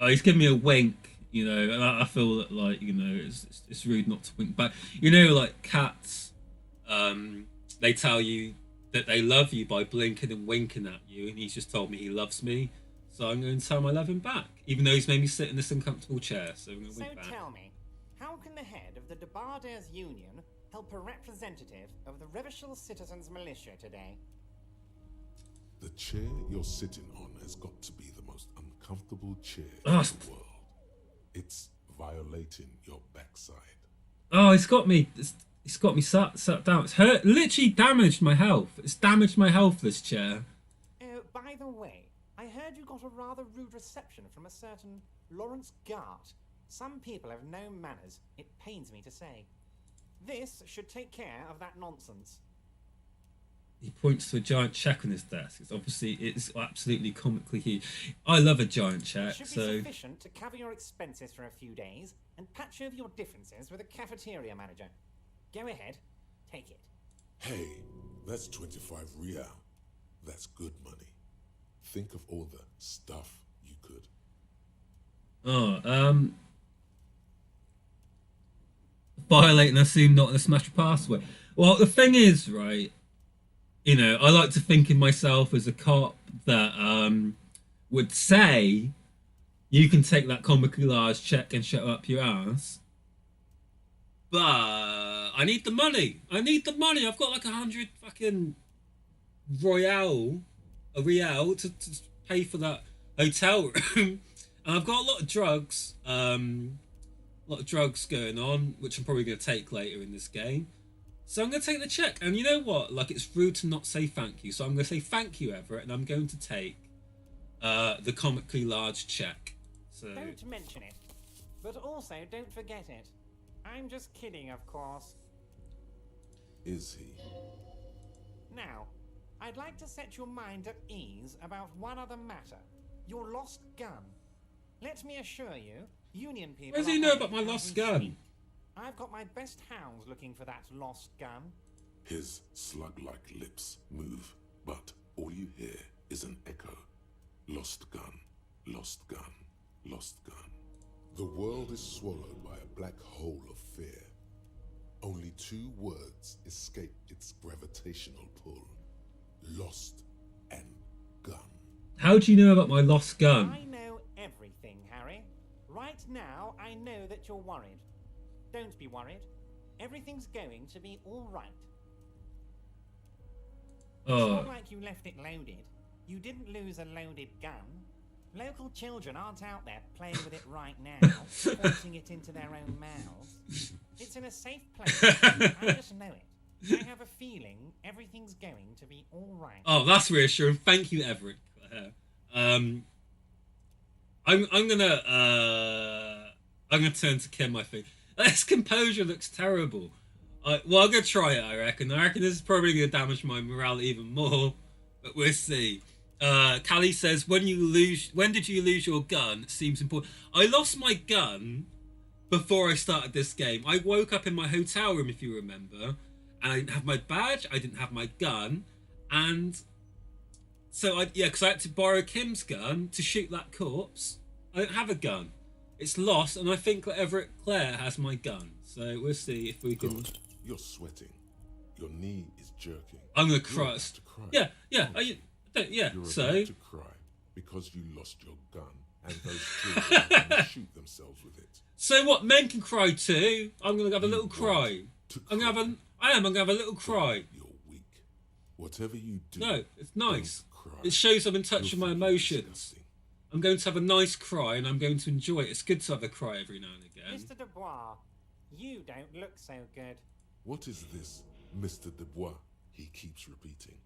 Oh, he's giving me a wink, you know, and I feel that, like, you know, it's rude not to wink back. You know, like cats, they tell you that they love you by blinking and winking at you, and he's just told me he loves me, so I'm going to tell him I love him back, even though he's made me sit in this uncomfortable chair, so I'm going to So wink back. tell me, how can the head of the Debarders Union help a representative of the Revachol Citizens Militia today? The chair you're sitting on has got to be the most uncomfortable chair Oh, in the world. It's violating your backside. Oh, it's got me sat down. It's hurt, literally damaged my health. It's damaged my health, this chair. Oh, by the way, I heard you got a rather rude reception from a certain Lawrence Gart. Some people have no manners, it pains me to say. This should take care of that nonsense. He points to a giant check on his desk. It's absolutely comically huge. I love a giant check, Should be so sufficient to cover your expenses for a few days and patch over your differences with a cafeteria manager. Go ahead, take it. Hey, that's 25 real. That's good money. Think of all the stuff you could. Violate and assume not to smash a password. Well, the thing is, right, you know, I like to think of myself as a cop that would say you can take that comically large check and shut up your ass, but I need the money. I've got like 100 fucking a real to pay for that hotel room, and I've got a lot of drugs. Going on, which I'm probably going to take later in this game. So I'm going to take the check. And you know what? Like, it's rude to not say thank you. So I'm going to say thank you, Everett, and I'm going to take the comically large check. So Don't mention it. But also, don't forget it. I'm just kidding, of course. Is he? Now, I'd like to set your mind at ease about one other matter. Your lost gun. Let me assure you, Union people... What does he know about my lost gun? I've got my best hounds looking for that lost gun. His slug-like lips move, but all you hear is an echo. Lost gun, lost gun, lost gun. The world is swallowed by a black hole of fear. Only two words escape its gravitational pull. Lost and gun. how do you know about my lost gun? I know everything, Harry. Right now, I know that you're worried. Don't be worried. Everything's going to be all right. It's not like you left it loaded. You didn't lose a loaded gun. Local children aren't out there playing with it right now, forcing it into their own mouths. It's in a safe place. I just know it. I have a feeling everything's going to be all right. Oh, that's reassuring. Thank you, Everett. I'm gonna turn to Kim, I think. This composure looks terrible. Well, I'm gonna try it. I reckon this is probably gonna damage my morale even more, but we'll see. Callie says, when did you lose your gun? Seems important. I lost my gun before I started this game. I woke up in my hotel room, if you remember, and I didn't have my badge, I didn't have my gun, and so because I had to borrow Kim's gun to shoot that corpse. I don't have a gun. It's lost, and I think that Everett Claire has my gun. So we'll see if we can. God, you're sweating. Your knee is jerking. I'm gonna cry. You're about to cry. Yeah. You're So about to cry because you lost your gun, and those children are gonna shoot themselves with it. So what? Men can cry too. I'm gonna have a little cry. I'm gonna have a little cry. You're weak. Whatever you do. No, it's nice. Cry. It shows I'm in touch with my emotions. Disgusting. I'm going to have a nice cry, and I'm going to enjoy it. It's good to have a cry every now and again. Mr. Dubois, you don't look so good. What is this, Mr. Dubois? He keeps repeating.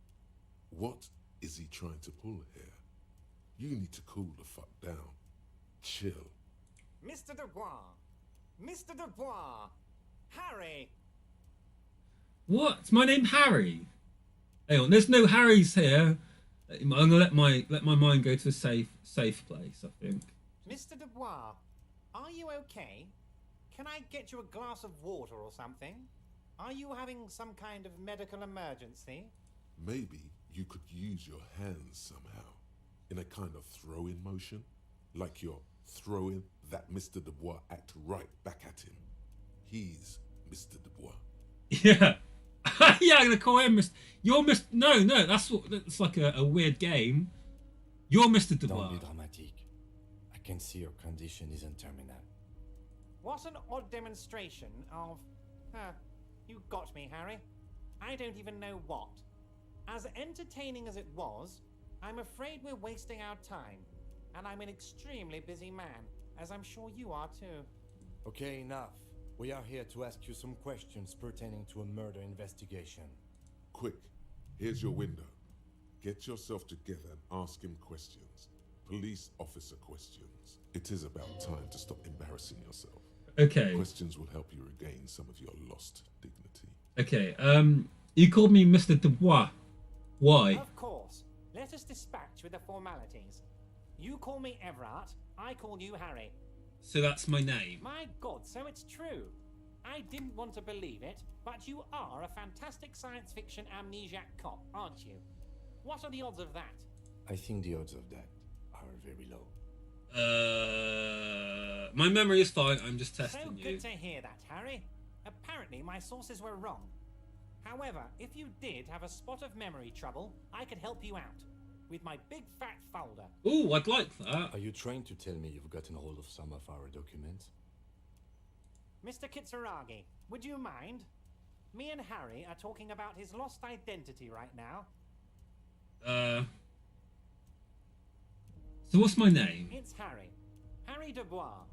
What is he trying to pull here? You need to cool the fuck down. Chill. Mr. Dubois! Mr. Dubois! Harry! What? Is my name Harry? Hang on, there's no Harrys here. I'm gonna let my mind go to a safe place, I think. Mr. Dubois, are you okay? Can I get you a glass of water or something? Are you having some kind of medical emergency? Maybe you could use your hands somehow, in a kind of throw-in motion, like you're throwing that Mr. Dubois act right back at him. He's Mr. Dubois. Yeah. Yeah, I'm gonna call him Mr. You're Mr. No, that's like a weird game. You're Mr. Dubois. Don't be dramatic. I can see your condition isn't terminal. What an odd demonstration of... you got me, Harry. I don't even know what. As entertaining as it was, I'm afraid we're wasting our time. And I'm an extremely busy man, as I'm sure you are too. Okay, enough. We are here to ask you some questions pertaining to a murder investigation. Quick, here's your window. Get yourself together and ask him questions. Police officer questions. It is about time to stop embarrassing yourself. Okay. Questions will help you regain some of your lost dignity. Okay, you called me Mr. Dubois. Why? Of course. Let us dispatch with the formalities. You call me Everett, I call you Harry. So that's my name. My God, so it's true. I didn't want to believe it, but you are a fantastic science fiction amnesiac cop, aren't you? What are the odds of that? I think the odds of that are very low. My memory is fine. I'm just So testing you. good to hear that, Harry. Apparently my sources were wrong. However, if you did have a spot of memory trouble, I could help you out with my big fat folder. Ooh, I'd like that. Are you trying to tell me you've gotten hold of some of our documents? Mr. Kitsuragi, would you mind? Me and Harry are talking about his lost identity right now. So what's my name? It's Harry. Harry Dubois.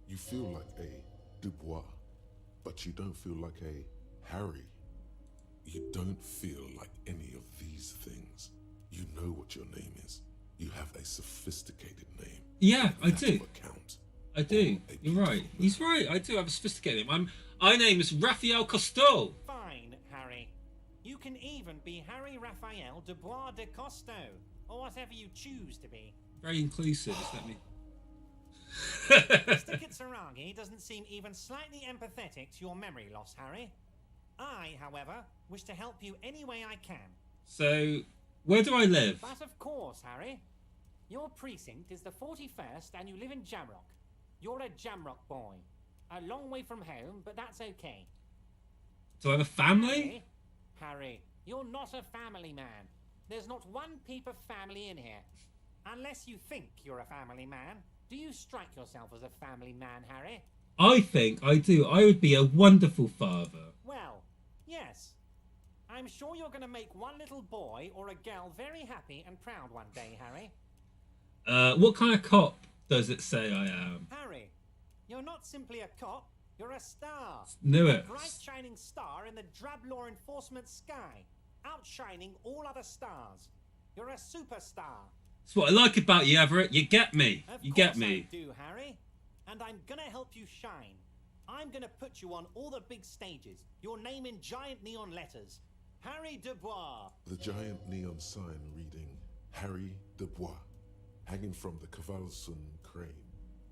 You feel like a Dubois, but you don't feel like a Harry. You don't feel like any of these things. You know what your name is. You have a sophisticated name. Yeah, I do. Account. I do. You're right. He's right. I do have a sophisticated name. My name is Raphael Costeau. Fine, Harry. You can even be Harry Raphael Dubois de Costeau, or whatever you choose to be. Very inclusive, just let me... Mr. Kitsuragi doesn't seem even slightly empathetic to your memory loss, Harry. I, however, wish to help you any way I can. So, where do I live? But of course, Harry. Your precinct is the 41st and you live in Jamrock. You're a Jamrock boy. A long way from home, but that's okay. Do I have a family? Harry, you're not a family man. There's not one peep of family in here. Unless you think you're a family man. Do you strike yourself as a family man, Harry? I think I do. I would be a wonderful father. Well, yes. I'm sure you're going to make one little boy or a girl very happy and proud one day, Harry. What kind of cop does it say I am? Harry, you're not simply a cop, you're a star. Knew A it. bright shining star in the drab law enforcement sky, outshining all other stars. You're a superstar. That's what I like about you, Everett. You get me. Of You get course me. I do, Harry. And I'm gonna help you shine. I'm gonna put you on all the big stages. Your name in giant neon letters. Harry Dubois. The giant neon sign reading Harry Dubois, hanging from the Cavalson crane,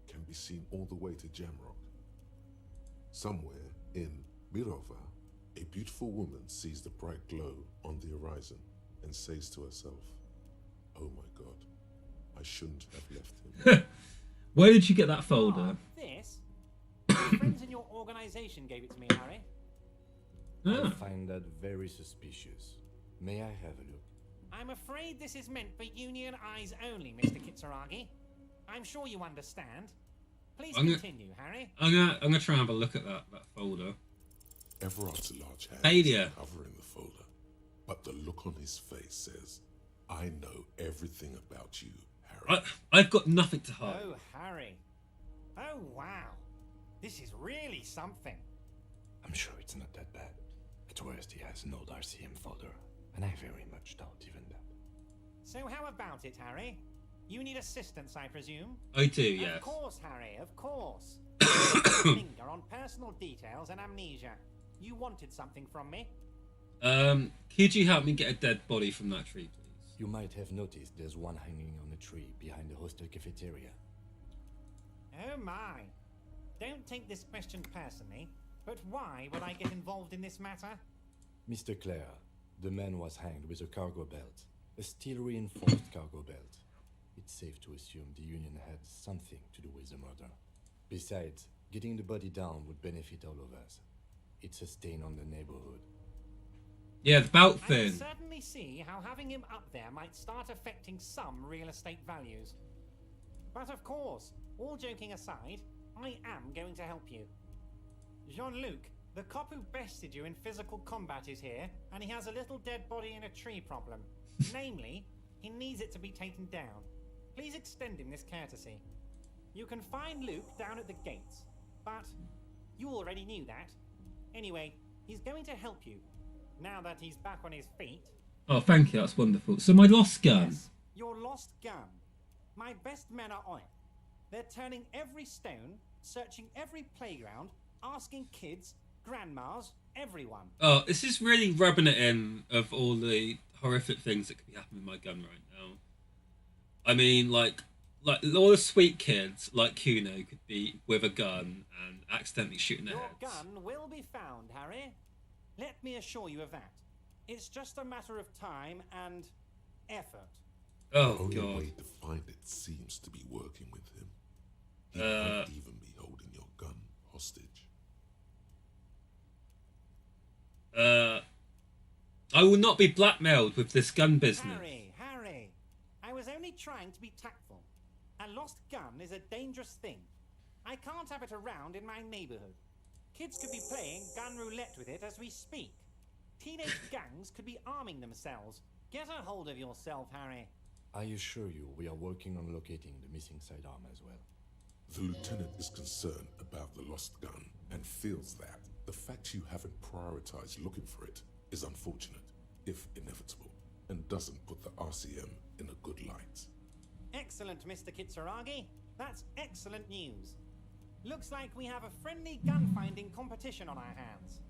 can be seen all the way to Jamrock. Somewhere in Mirova, a beautiful woman sees the bright glow on the horizon and says to herself, "Oh my God, I shouldn't have left him." Where did you get that folder? This? Your friends in your organization gave it to me, Harry. I find that very suspicious. May I have a look? I'm afraid this is meant for union eyes only, Mr. Kitsuragi. I'm sure you understand. Please continue, Harry. I'm gonna try and have a look at that folder. Everard's large hand Failure. is covering the folder, but the look on his face says, "I know everything about you, Harry." I've got nothing to hide. Oh, Harry. Oh, wow. This is really something. I'm sure it's not that bad. At worst, he has an old RCM folder, and I very much doubt even that. So how about it, Harry? You need assistance, I presume? I do, yes. Of course, Harry, of course. Linger on personal details and amnesia. You wanted something from me? Could you help me get a dead body from that tree, please? You might have noticed there's one hanging on a tree behind the hostel cafeteria. Oh my. Don't take this question personally, but why would I get involved in this matter? Mr. Clare, the man was hanged with a cargo belt, a steel-reinforced cargo belt. It's safe to assume the Union had something to do with the murder. Besides, getting the body down would benefit all of us. It's a stain on the neighborhood. Yeah, the belt I thing. can certainly see how having him up there might start affecting some real estate values. But of course, all joking aside, I am going to help you. Jean-Luc, the cop who bested you in physical combat is here, and he has a little dead body in a tree problem. Namely, he needs it to be taken down. Please extend him this courtesy. You can find Luke down at the gates, but you already knew that. Anyway, he's going to help you, now that he's back on his feet. Oh, thank you, that's wonderful. So my lost gun. Yes, your lost gun. My best men are on it. They're turning every stone, searching every playground, asking kids, grandmas, everyone. Oh, this is really rubbing it in of all the horrific things that could be happening with my gun right now. I mean, like all the sweet kids like Kuno could be with a gun and accidentally shooting their Your heads. gun will be found, Harry. Let me assure you of that. It's just a matter of time and effort. Oh, the only God. way to find it seems to be working with him. He might even be holding your gun hostage. I will not be blackmailed with this gun business. Harry, I was only trying to be tactful. A lost gun is a dangerous thing. I can't have it around in my neighborhood. Kids could be playing gun roulette with it as we speak. Teenage gangs could be arming themselves. Get a hold of yourself, Harry. I assure you, we are working on locating the missing sidearm as well. The lieutenant is concerned about the lost gun and feels that the fact you haven't prioritized looking for it is unfortunate, if inevitable, and doesn't put the RCM in a good light. Excellent, Mr. Kitsuragi. That's excellent news. Looks like we have a friendly gun-finding competition on our hands.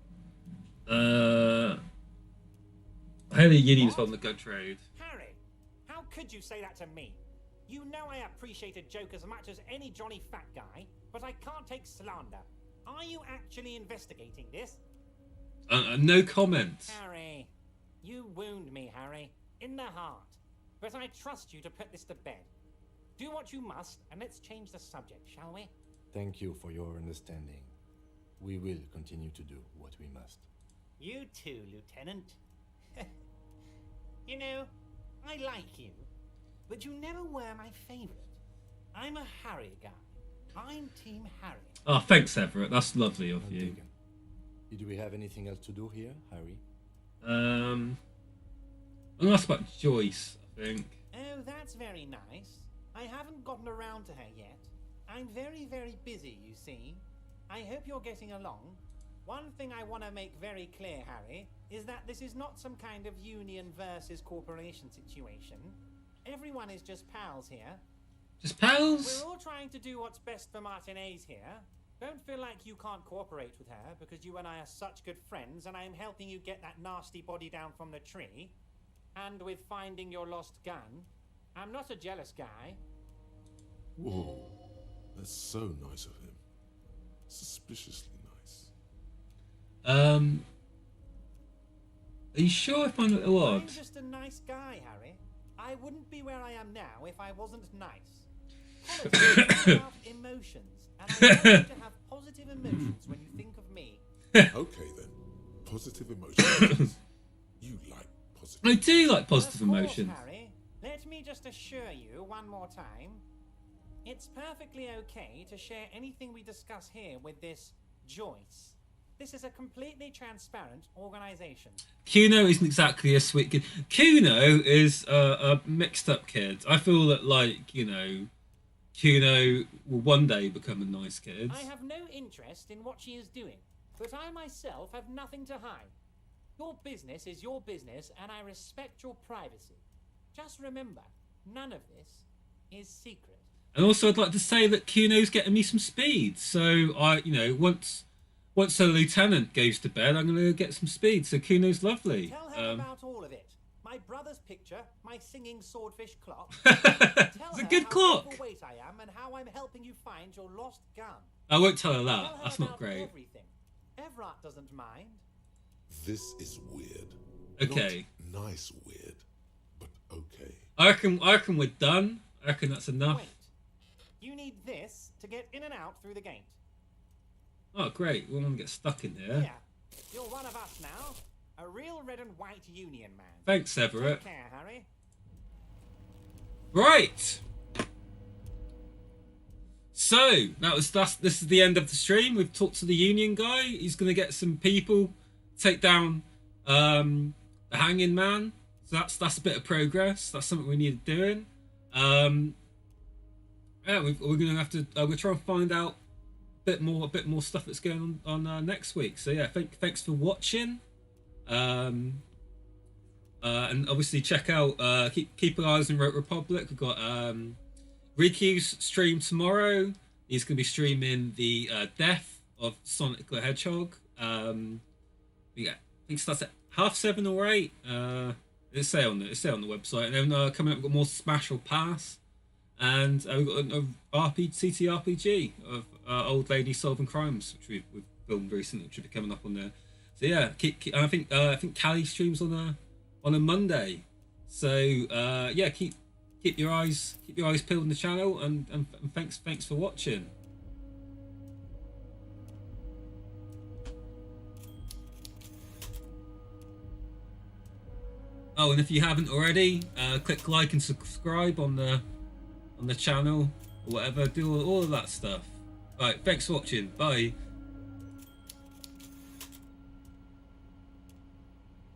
I heard the unions on the gun trade. Harry, how could you say that to me? You know I appreciate a joke as much as any Johnny Fat Guy, but I can't take slander. Are you actually investigating this? No comment. Harry, you wound me, Harry, in the heart. But I trust you to put this to bed. Do what you must, and let's change the subject, shall we? Thank you for your understanding. We will continue to do what we must. You too, Lieutenant. You know, I like you, but you never were my favorite. I'm a Harry guy. I'm Team Harry. Oh, thanks, Everett. That's lovely of you. Do we have anything else to do here, Harry? I'm gonna ask about Joyce, I think. Oh, that's very nice. I haven't gotten around to her yet. I'm very, very busy, you see. I hope you're getting along. One thing I want to make very clear, Harry, is that this is not some kind of union versus corporation situation. Everyone is just pals here. Just pals? We're all trying to do what's best for Martinez here. Don't feel like you can't cooperate with her because you and I are such good friends and I am helping you get that nasty body down from the tree. And with finding your lost gun. I'm not a jealous guy. Whoa, that's so nice of him. Suspiciously nice. Are you sure I find it odd? I'm just a nice guy, Harry. I wouldn't be where I am now if I wasn't nice. Politics is about emotions, and I want you to have positive emotions when you think of me. Okay then, positive emotions. You like positive. I do like positive Of course, emotions. Harry. Let me just assure you one more time. It's perfectly okay to share anything we discuss here with this Joyce. This is a completely transparent organization. Kuno isn't exactly a sweet kid. Kuno is a mixed up kid. I feel that, like, you know, Kuno will one day become a nice kid. I have no interest in what she is doing, but I myself have nothing to hide. Your business is your business, and I respect your privacy. Just remember, none of this is secret. And also, I'd like to say that Kuno's getting me some speed. So once the lieutenant goes to bed, I'm going to get some speed. So Kuno's lovely. Tell her about all of it. My brother's picture, my singing swordfish clock. It's a good clock. How overweight I am and how I'm helping you find your lost gun. I won't tell her that. Tell her That's not about great. Everything. Everett doesn't mind. This is weird. Okay. Not nice weird, but okay. I reckon we're done. I reckon that's enough. Wait. You need this to get in and out through the gate. Oh, great. We won't get stuck in here. Yeah. You're one of us now. A real red and white union man. Thanks, Everett. Take care, Harry. Right. So this is the end of the stream. We've talked to the union guy. He's going to get some people, take down the hanging man. So that's a bit of progress. That's something we need doing. Yeah, we're going to have to. We're trying to find out a bit more stuff that's going on next week. So yeah, thanks for watching. And obviously check out keep your eyes on Rote Republic. We've got Riku's stream tomorrow. He's going to be streaming the death of Sonic the Hedgehog. I think it starts at 7:30 or 8. It's say on the website. And then coming up, we've got more Smash or Pass. And we've got an CTRPG of Old Lady Solving Crimes, which we've filmed recently, which will be coming up on there. So yeah, I think Callie streams on a Monday. So yeah, keep your eyes peeled on the channel, and thanks for watching. Oh, and if you haven't already, click like and subscribe on the channel or whatever. Do all of that stuff. Right, thanks for watching. Bye.